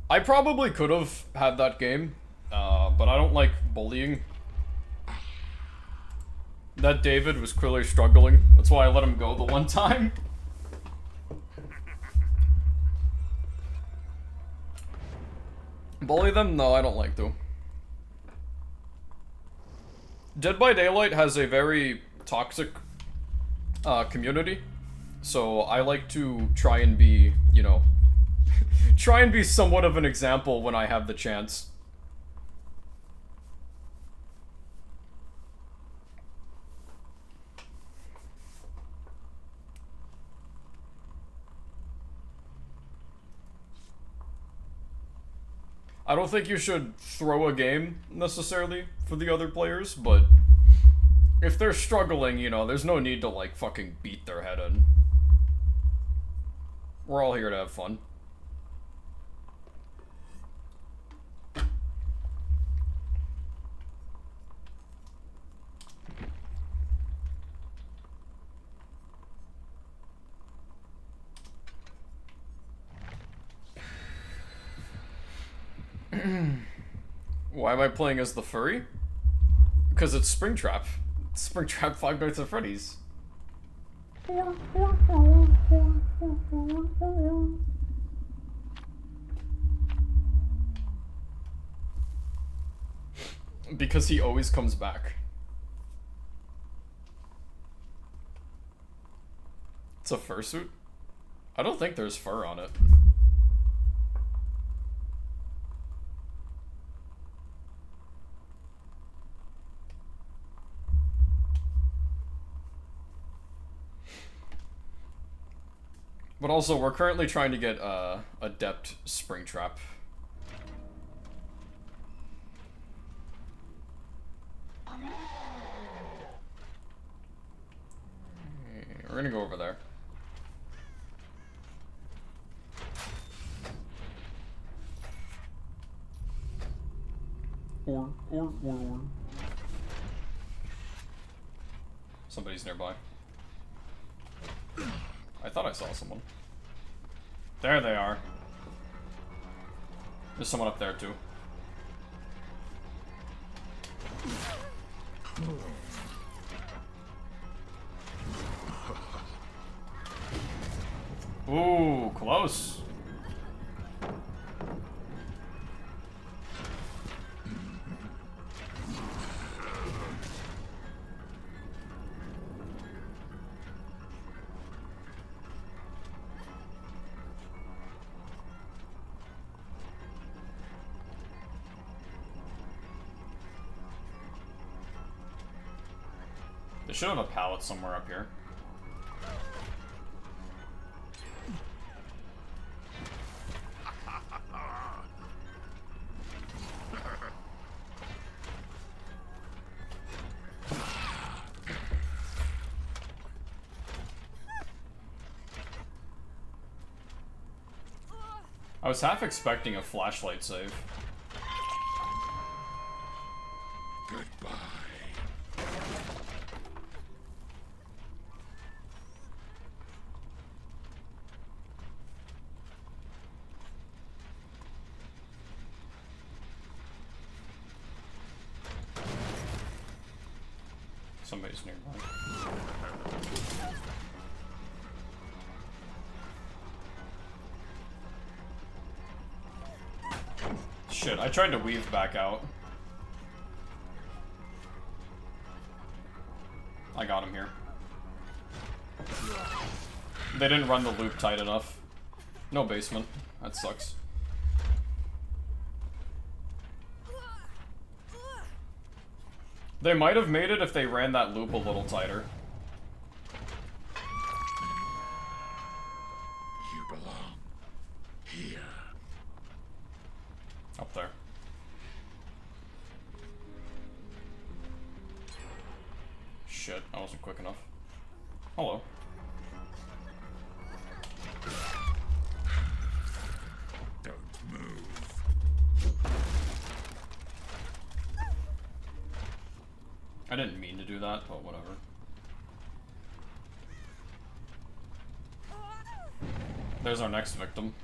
I probably could have had that game, but I don't like bullying. That David was clearly struggling. That's why I let him go the one time. Bully them? No, I don't like to. Dead by Daylight has a very toxic community, so I like to try and be, you know, try and be somewhat of an example when I have the chance. I don't think you should throw a game, necessarily, for the other players, but if they're struggling, you know, there's no need to, like, fucking beat their head in. We're all here to have fun. Why am I playing as the furry? Because it's Springtrap. It's Springtrap Five Nights at Freddy's. Because he always comes back. It's a fursuit? I don't think there's fur on it. But also, we're currently trying to get Adept Springtrap. We're gonna go over there. Or. Somebody's nearby. I thought I saw someone. There they are. There's someone up there too. Ooh, close. They should have a pallet somewhere up here. I was half expecting a flashlight save. Goodbye. Somebody's nearby. Shit, I tried to weave back out. I got him here. They didn't run the loop tight enough. No basement. That sucks. They might have made it if they ran that loop a little tighter. You belong here. Up there. Shit, I wasn't quick enough. Hello. I didn't mean to do that, but whatever. There's our next victim.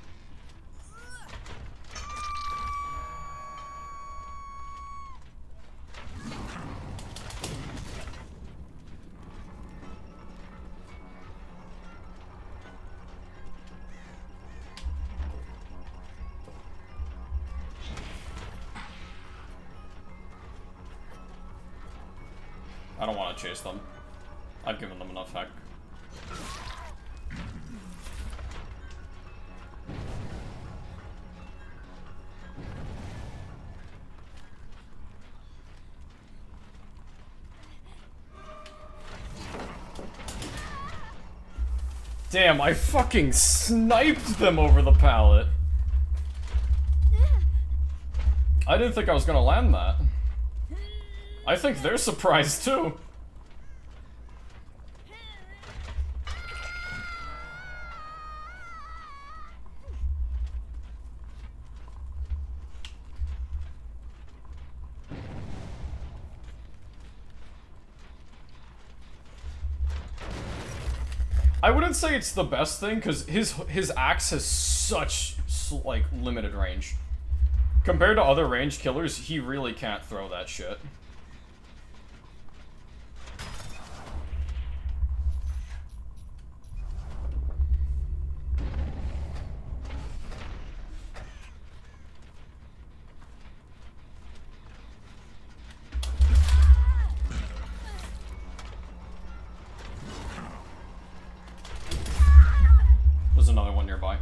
I don't want to chase them. I've given them enough heck. Damn, I fucking sniped them over the pallet. I didn't think I was gonna land that. I think they're surprised too. I wouldn't say it's the best thing, because his axe has such, like, limited range. Compared to other ranged killers, he really can't throw that shit. There's another one nearby.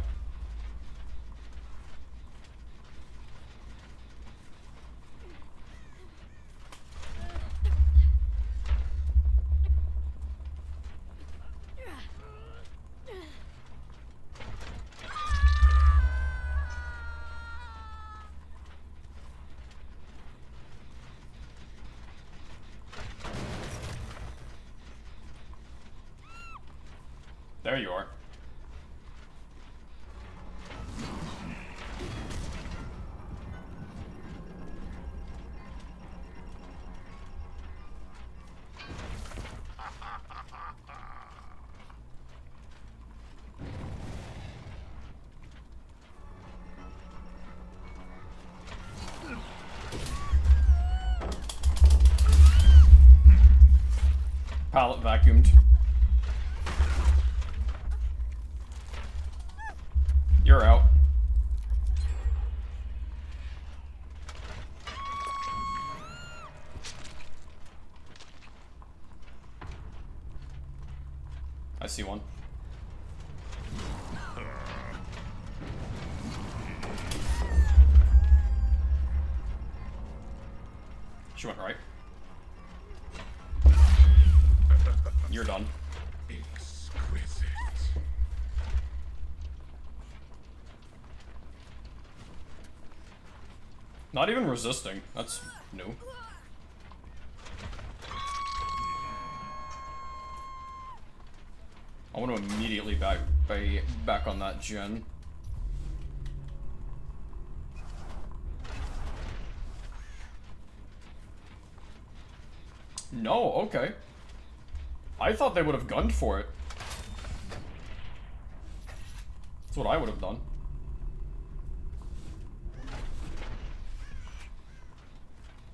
There you are. Pallet vacuumed. You're out. I see one. She went right. You're done. Exquisite. Not even resisting. That's new. I want to immediately back on that gen. No, okay. I thought they would have gunned for it. That's what I would have done.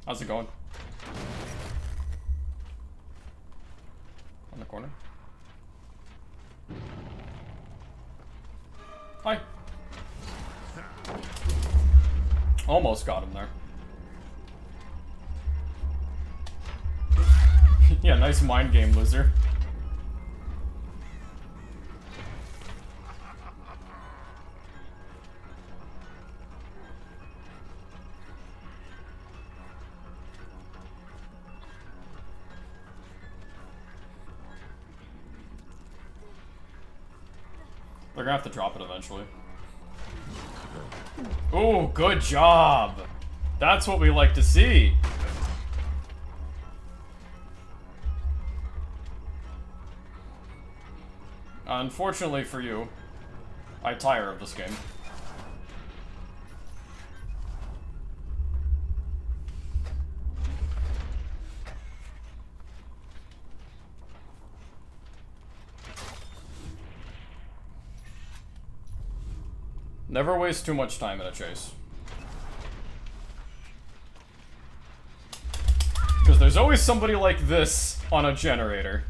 How's it going? On the corner. Hi. Almost got him there. Yeah, nice mind game, loser. They're gonna have to drop it eventually. Ooh, good job! That's what we like to see! Unfortunately for you, I tire of this game. Never waste too much time in a chase. Because there's always somebody like this on a generator.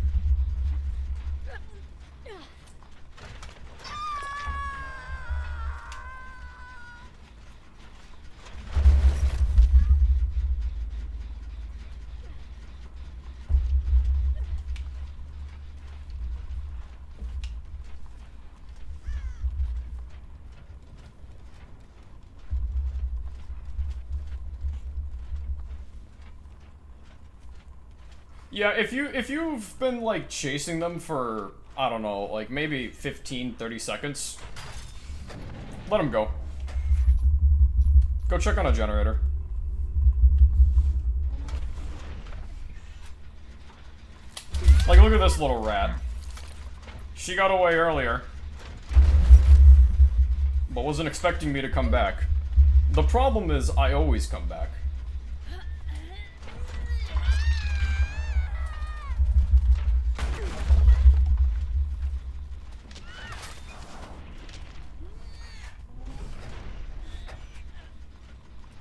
Yeah, if you've been like chasing them for, I don't know, like maybe 15, 30 seconds, let them go. Go check on a generator. Like, look at this little rat. She got away earlier, but wasn't expecting me to come back. The problem is, I always come back.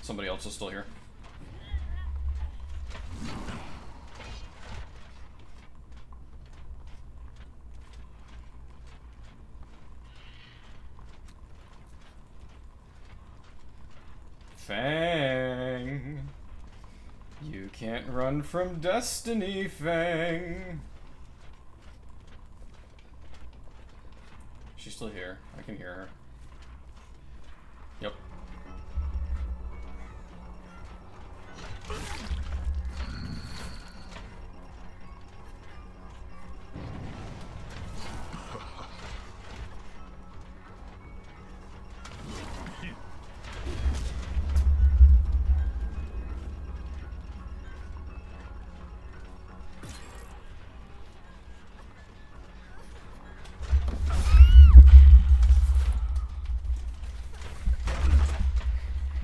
Somebody else is still here. Fang. You can't run from destiny, Fang. She's still here. I can hear her. Yep.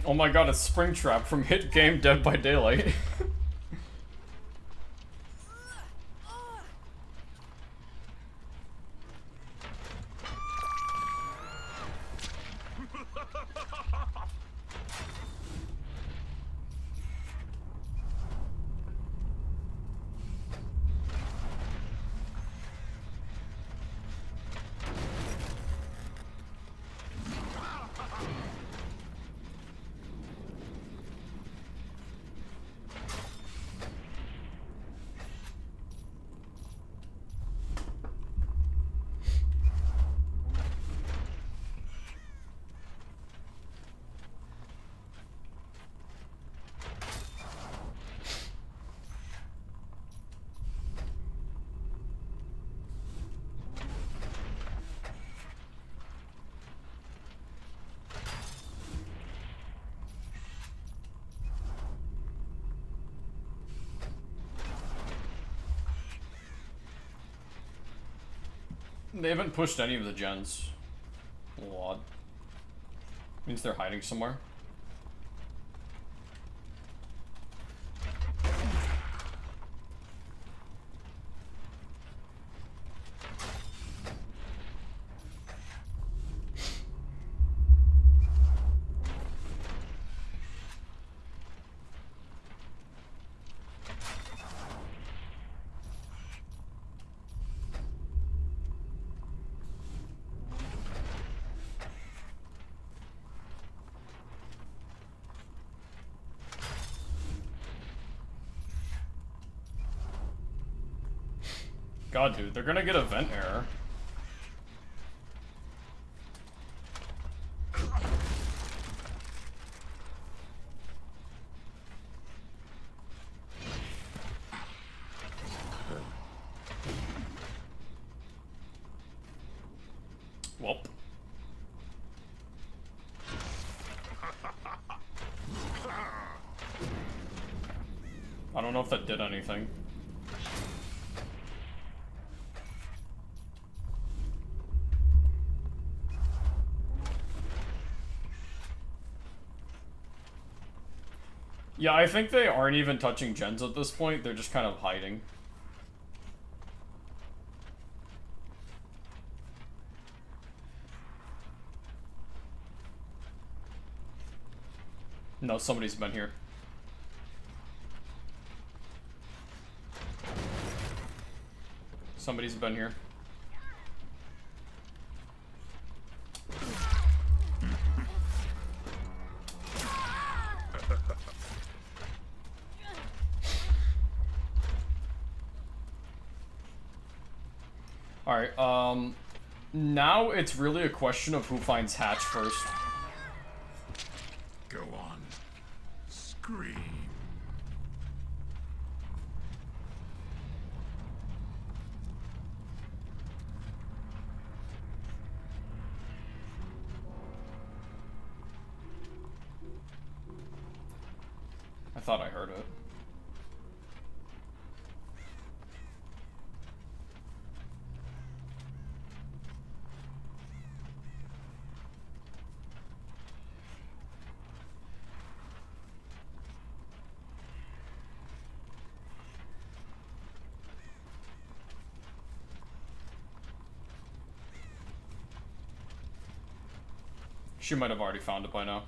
Oh my god, it's Springtrap from hit game Dead by Daylight. They haven't pushed any of the gens. A little odd. Means they're hiding somewhere. God, dude, they're gonna get a vent error. Welp. I don't know if that did anything. Yeah, I think they aren't even touching gens at this point, they're just kind of hiding. No, somebody's been here. Somebody's been here. Alright, now it's really a question of who finds Hatch first. Go on. Scream. I thought I heard it. She might have already found it by now.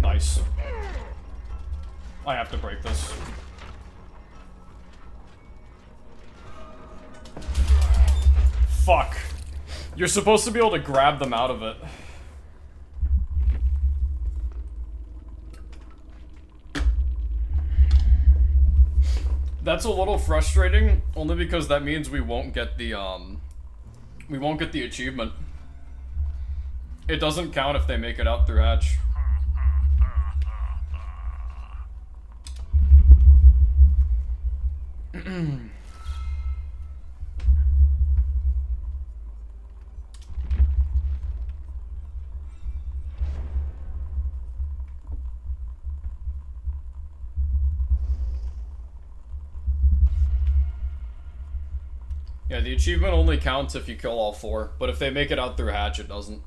Nice. I have to break this. Fuck. You're supposed to be able to grab them out of it. That's a little frustrating, only because that means we won't get the achievement. It doesn't count if they make it out through hatch. Yeah, the achievement only counts if you kill all 4, but if they make it out through hatch, it doesn't.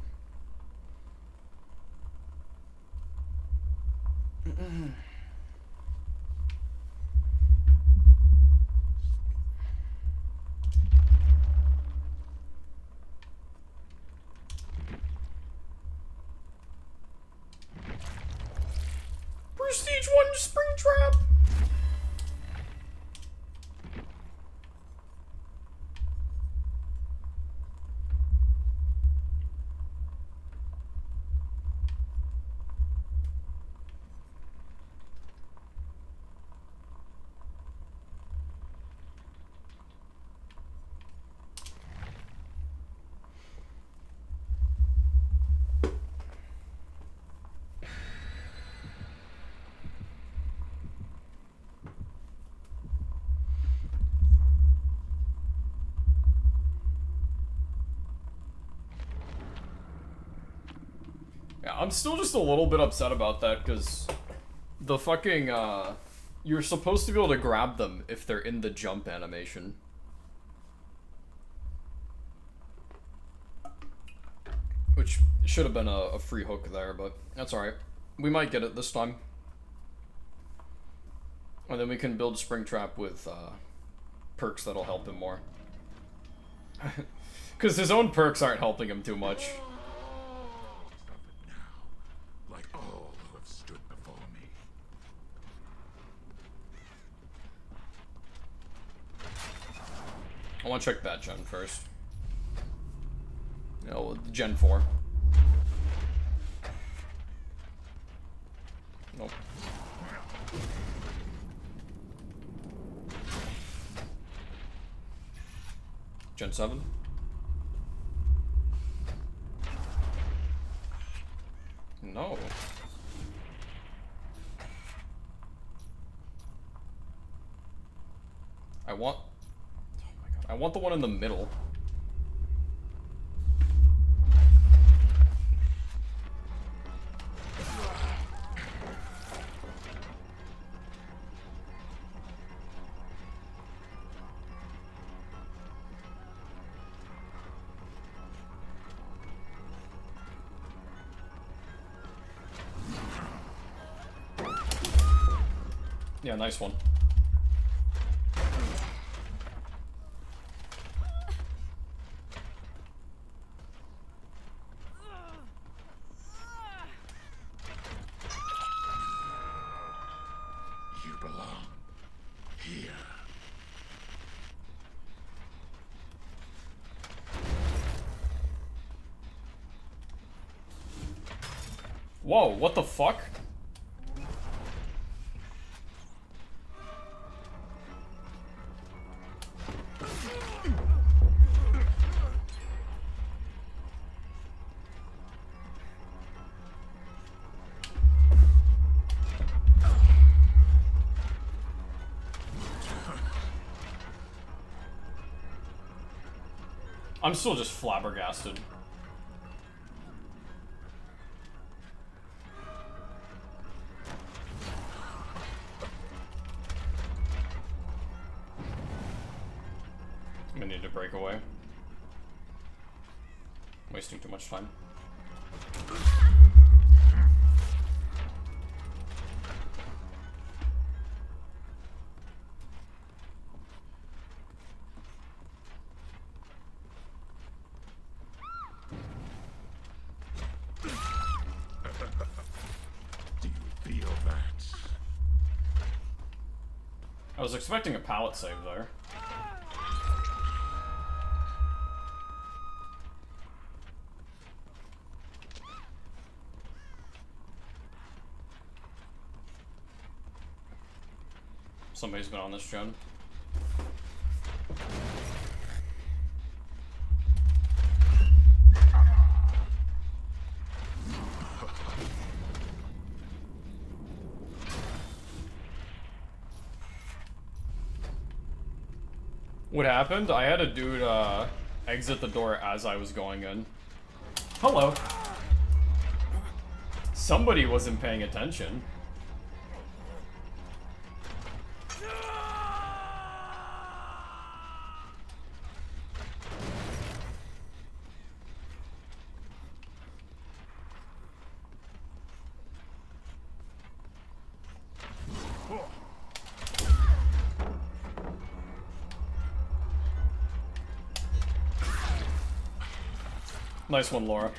Prestige 1 spring trap! Yeah, I'm still just a little bit upset about that, because the fucking, you're supposed to be able to grab them if they're in the jump animation. Which should have been a free hook there, but that's alright. We might get it this time. And then we can build Springtrap with, perks that'll help him more. Because his own perks aren't helping him too much. Like all who have stood before me. I want to check that gen first. No, Gen 4. Nope. Gen 7. No. I want... Oh my god. I want the one in the middle. Yeah, nice one. You belong here. Whoa, what the fuck? I'm still just flabbergasted. I'm gonna need to break away. Wasting too much time. Do you feel that? I was expecting a pallet save there. Somebody's been on this gen. What happened? I had a dude exit the door as I was going in. Hello. Somebody wasn't paying attention. Nice one, Laura.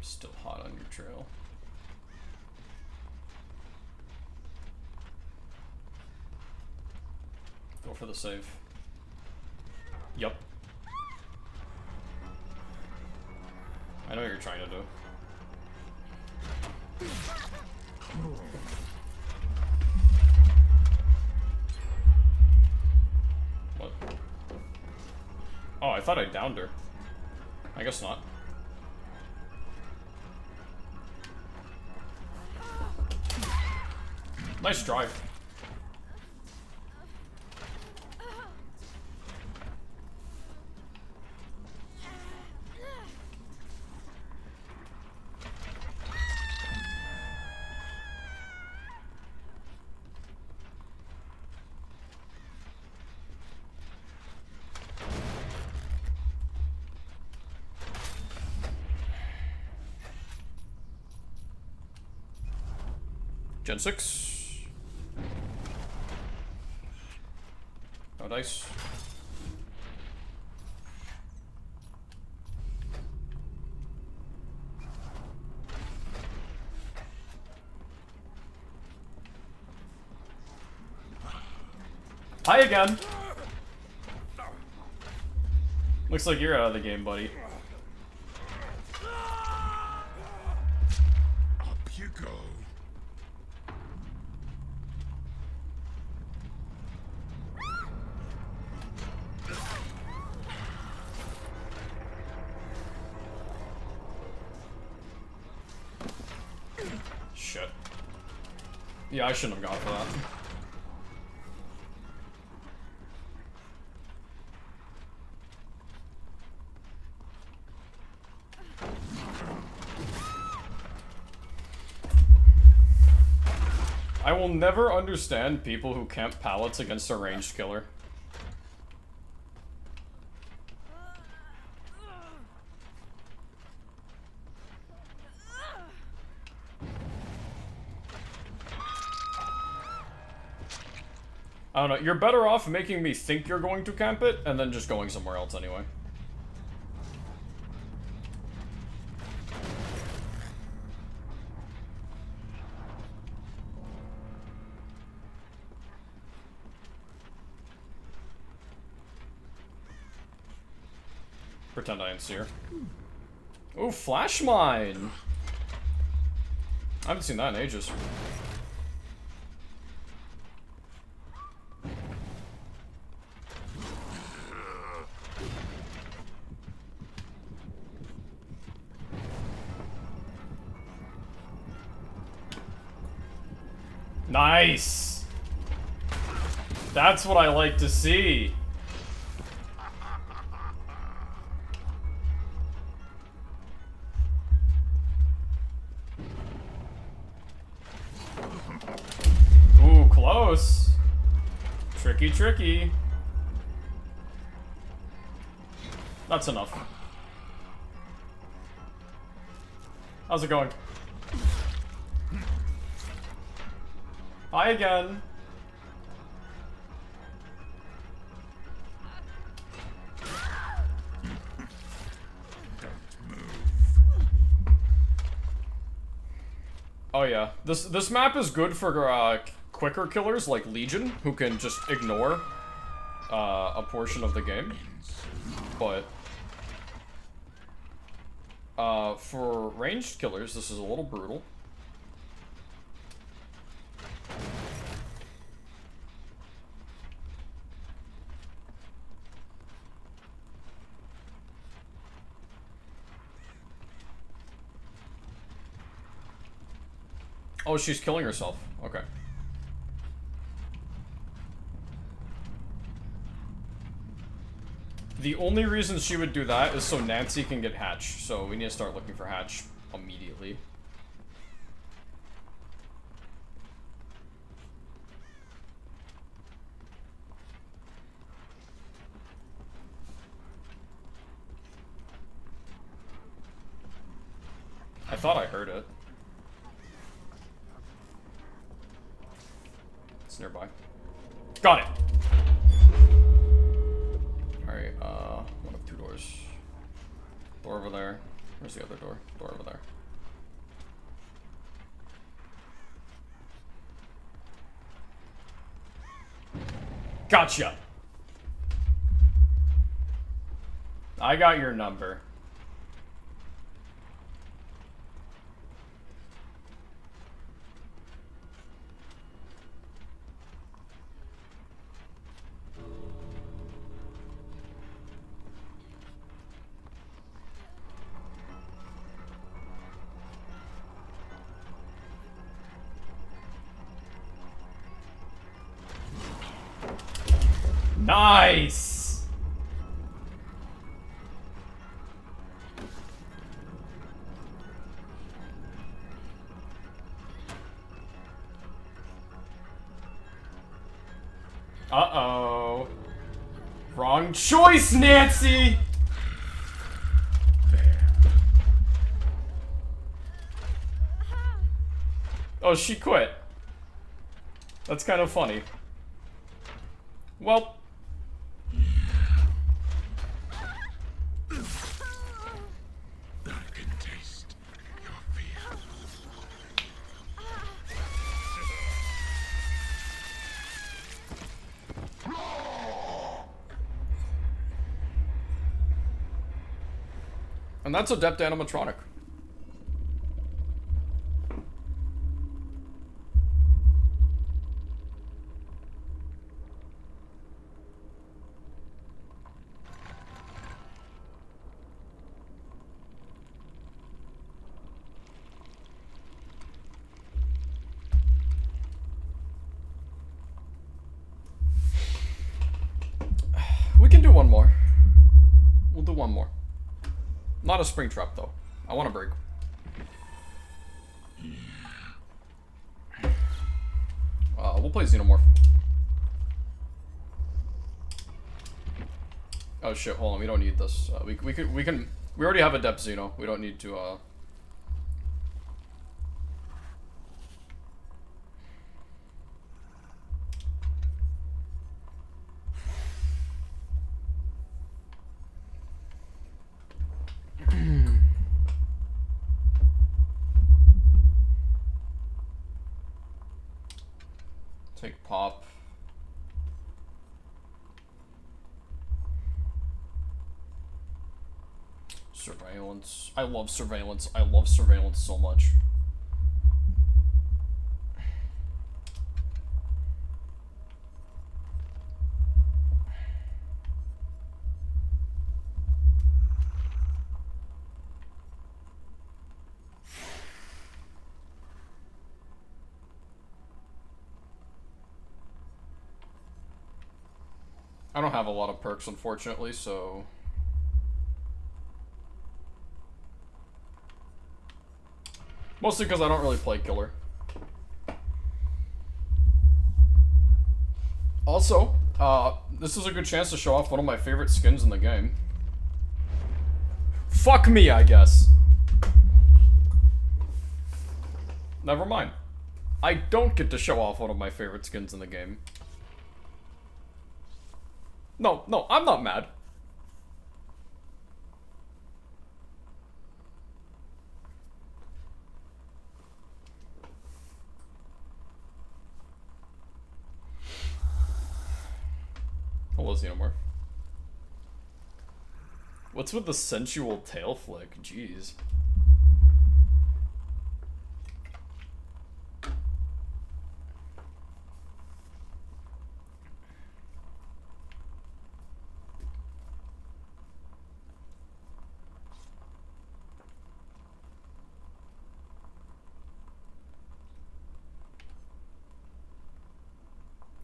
Still hot on your trail. Go for the save. Yup. I know what you're trying to do. What? Oh, I thought I downed her. I guess not. Nice drive. Gen 6. No dice. Hi again. Looks like you're out of the game, buddy. Up you go. Shit. Yeah, I shouldn't have gone for that. I will never understand people who camp pallets against a ranged killer. I don't know, you're better off making me think you're going to camp it, and then just going somewhere else anyway. Pretend I didn't see her. Ooh, flash mine! I haven't seen that in ages. Nice! That's what I like to see. Ooh, close. Tricky, tricky. That's enough. How's it going? Hi again. Oh yeah, this map is good for quicker killers like Legion, who can just ignore a portion of the game. But for ranged killers, this is a little brutal. Oh, she's killing herself. Okay. The only reason she would do that is so Nancy can get Hatch. So we need to start looking for Hatch immediately. I thought I heard it. It's nearby. Got it! Alright, one of two doors. Door over there. Where's the other door? Door over there. Gotcha! I got your number. Nice! Uh-oh. Wrong choice, Nancy! Oh, she quit. That's kind of funny. Well. I can taste your fear. And that's adept animatronic. We can do one more. We'll do one more. Not a spring trap, though. I want a break. We'll play Xenomorph. Oh shit, hold on, we don't need this. We already have a Depth Xeno. We don't need to, take Pop. Surveillance. I love Surveillance. I love Surveillance so much. I don't have a lot of perks, unfortunately, so... Mostly because I don't really play Killer. Also, this is a good chance to show off one of my favorite skins in the game. Fuck me, I guess. Never mind. I don't get to show off one of my favorite skins in the game. No, I'm not mad. Hello, Xenomorph. What's with the sensual tail flick? Jeez.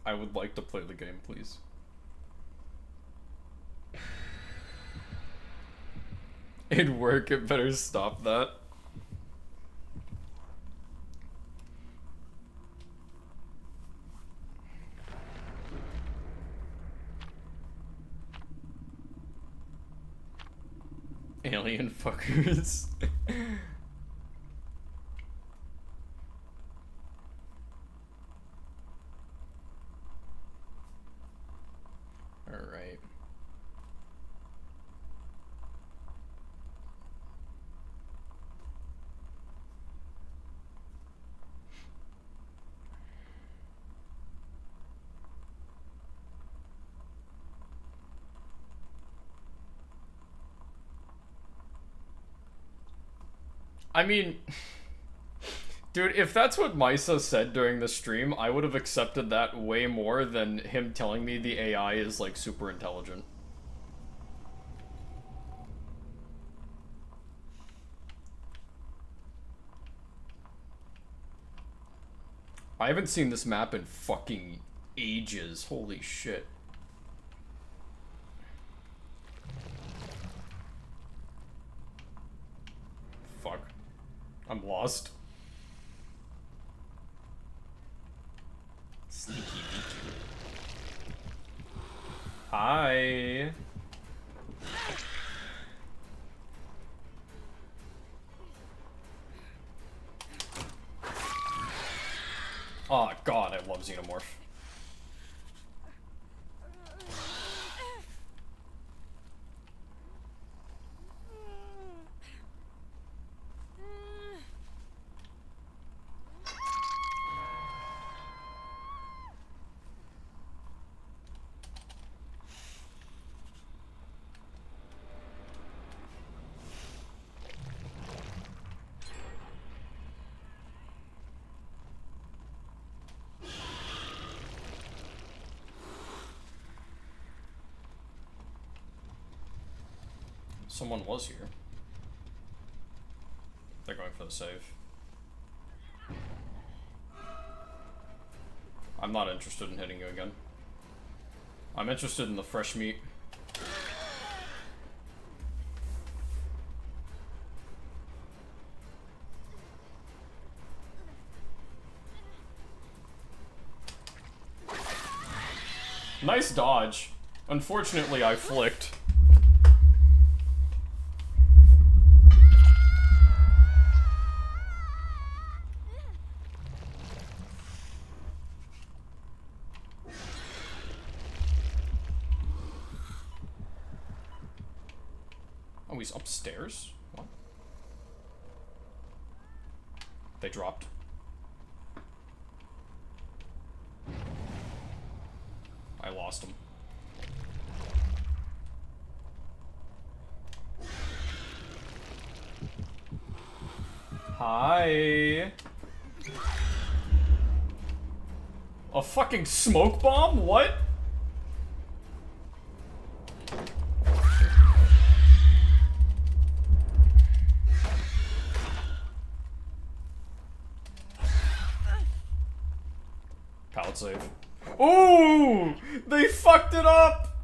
I would like to play the game, please. It'd work, it better stop that. Alien fuckers. Alright. I mean, dude, if that's what Misa said during the stream, I would have accepted that way more than him telling me the AI is, like, super intelligent. I haven't seen this map in fucking ages. Holy shit. Fuck. I'm lost. Sneaky leaky. Hi. Oh god, I love Xenomorph. Someone was here. They're going for the save. I'm not interested in hitting you again. I'm interested in the fresh meat. Nice dodge. Unfortunately, I flicked. Oh, he's upstairs? What? They dropped. I lost him. Hi. A fucking smoke bomb? What? Pallet save. Ooh! They fucked it up!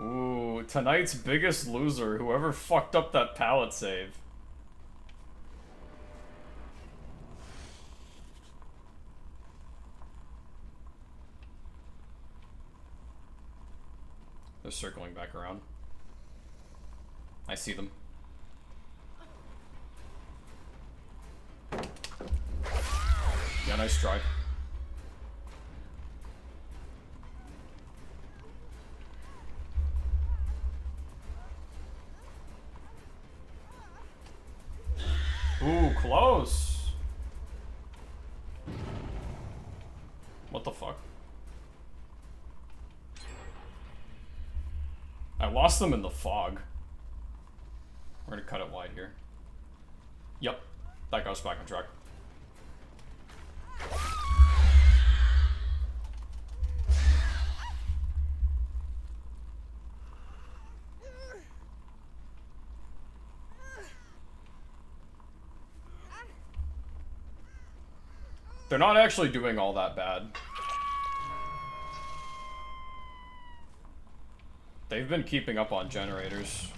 Ooh, tonight's biggest loser, whoever fucked up that pallet save. They're circling back around. I see them. Yeah, nice try. Ooh, close. What the fuck? I lost them in the fog. We're gonna cut it wide here. Yep, that goes back on track. They're not actually doing all that bad. They've been keeping up on generators.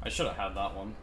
I should have had that one.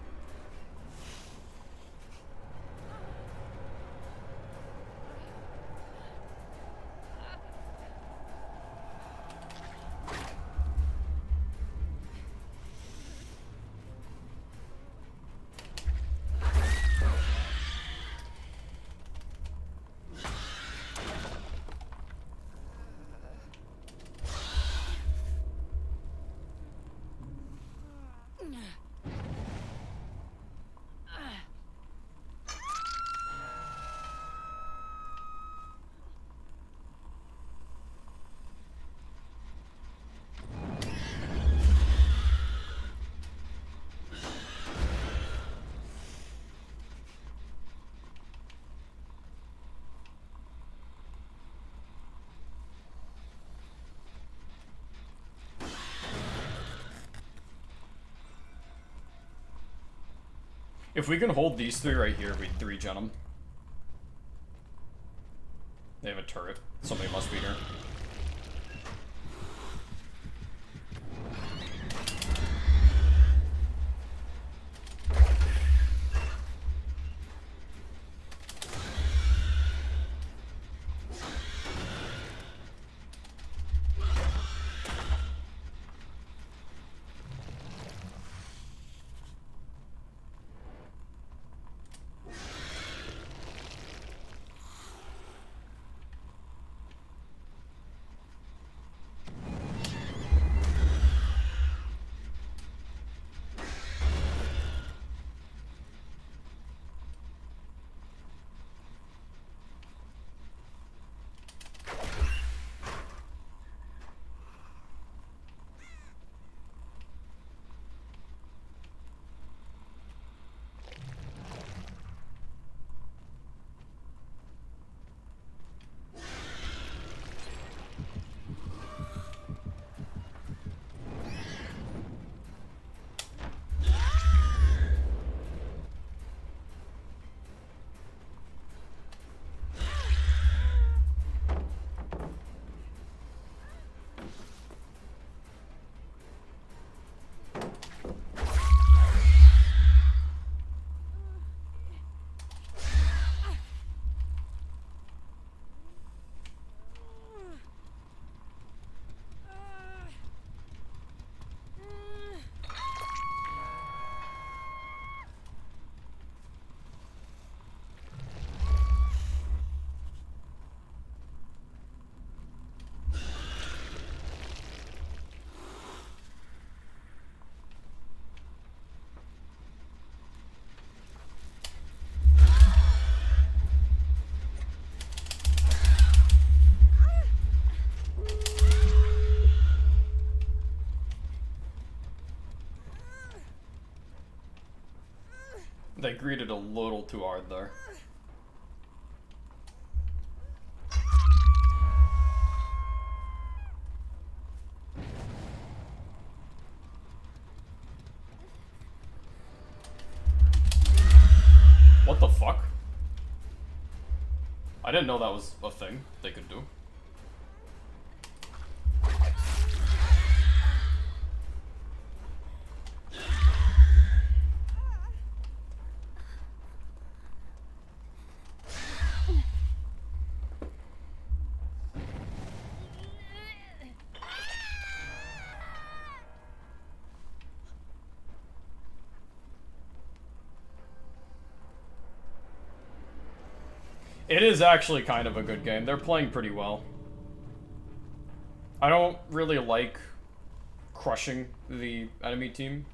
If we can hold these three right here, we 3-gen them. They have a turret. Somebody must be here. They greeted a little too hard there. What the fuck? I didn't know that was a thing they could do. It is actually kind of a good game. They're playing pretty well. I don't really like crushing the enemy team.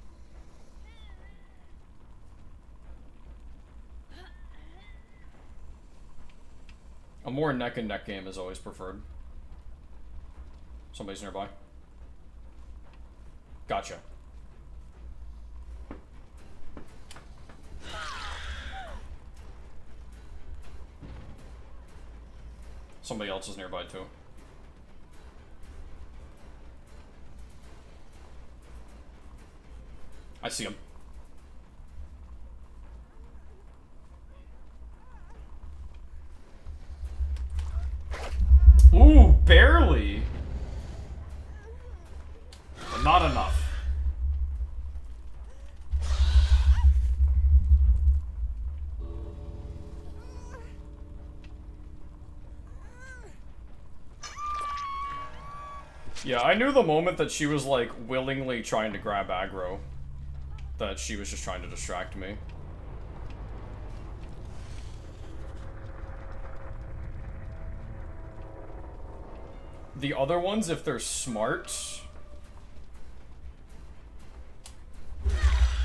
A more neck and neck game is always preferred. Somebody's nearby. Gotcha. Somebody else is nearby too. I see him. Ooh, barely. But not enough. Yeah, I knew the moment that she was, like, willingly trying to grab aggro, that she was just trying to distract me. The other ones, if they're smart...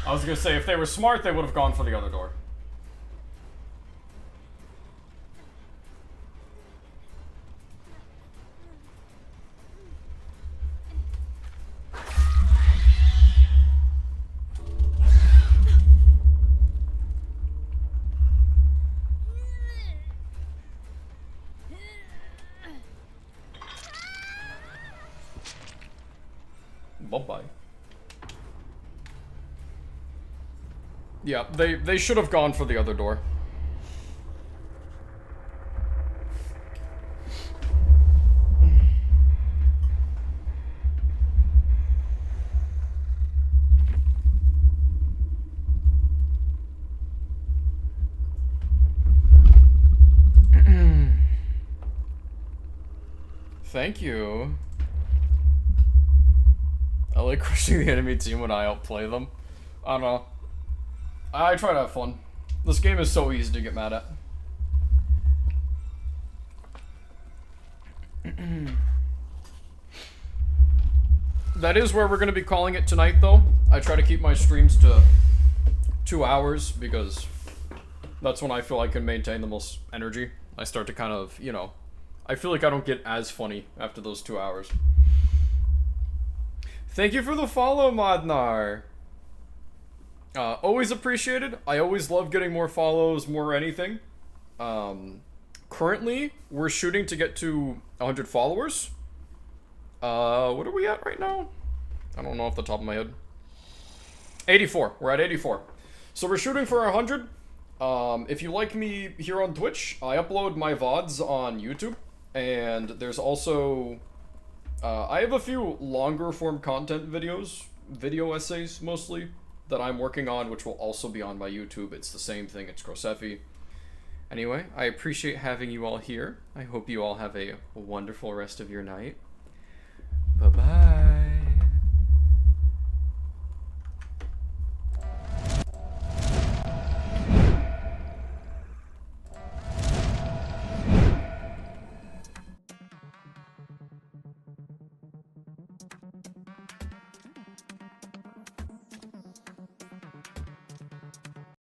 I was gonna say, if they were smart, they would have gone for the other door. Bye-bye. Yeah, they should have gone for the other door. Thank you. I like crushing the enemy team when I outplay them. I don't know. I try to have fun. This game is so easy to get mad at. That is where we're going to be calling it tonight, though. I try to keep my streams to 2 hours because that's when I feel I can maintain the most energy. I start to kind of, you know, I feel like I don't get as funny after those 2 hours. Thank you for the follow, Modnar. Always appreciated. I always love getting more follows, more anything. Currently, we're shooting to get to 100 followers. What are we at right now? I don't know off the top of my head. 84. We're at 84. So we're shooting for 100. If you like me here on Twitch, I upload my VODs on YouTube. And there's also... I have a few longer form content videos, video essays mostly, that I'm working on, which will also be on my YouTube. It's the same thing, it's Grossefi. Anyway, I appreciate having you all here. I hope you all have a wonderful rest of your night. Bye-bye.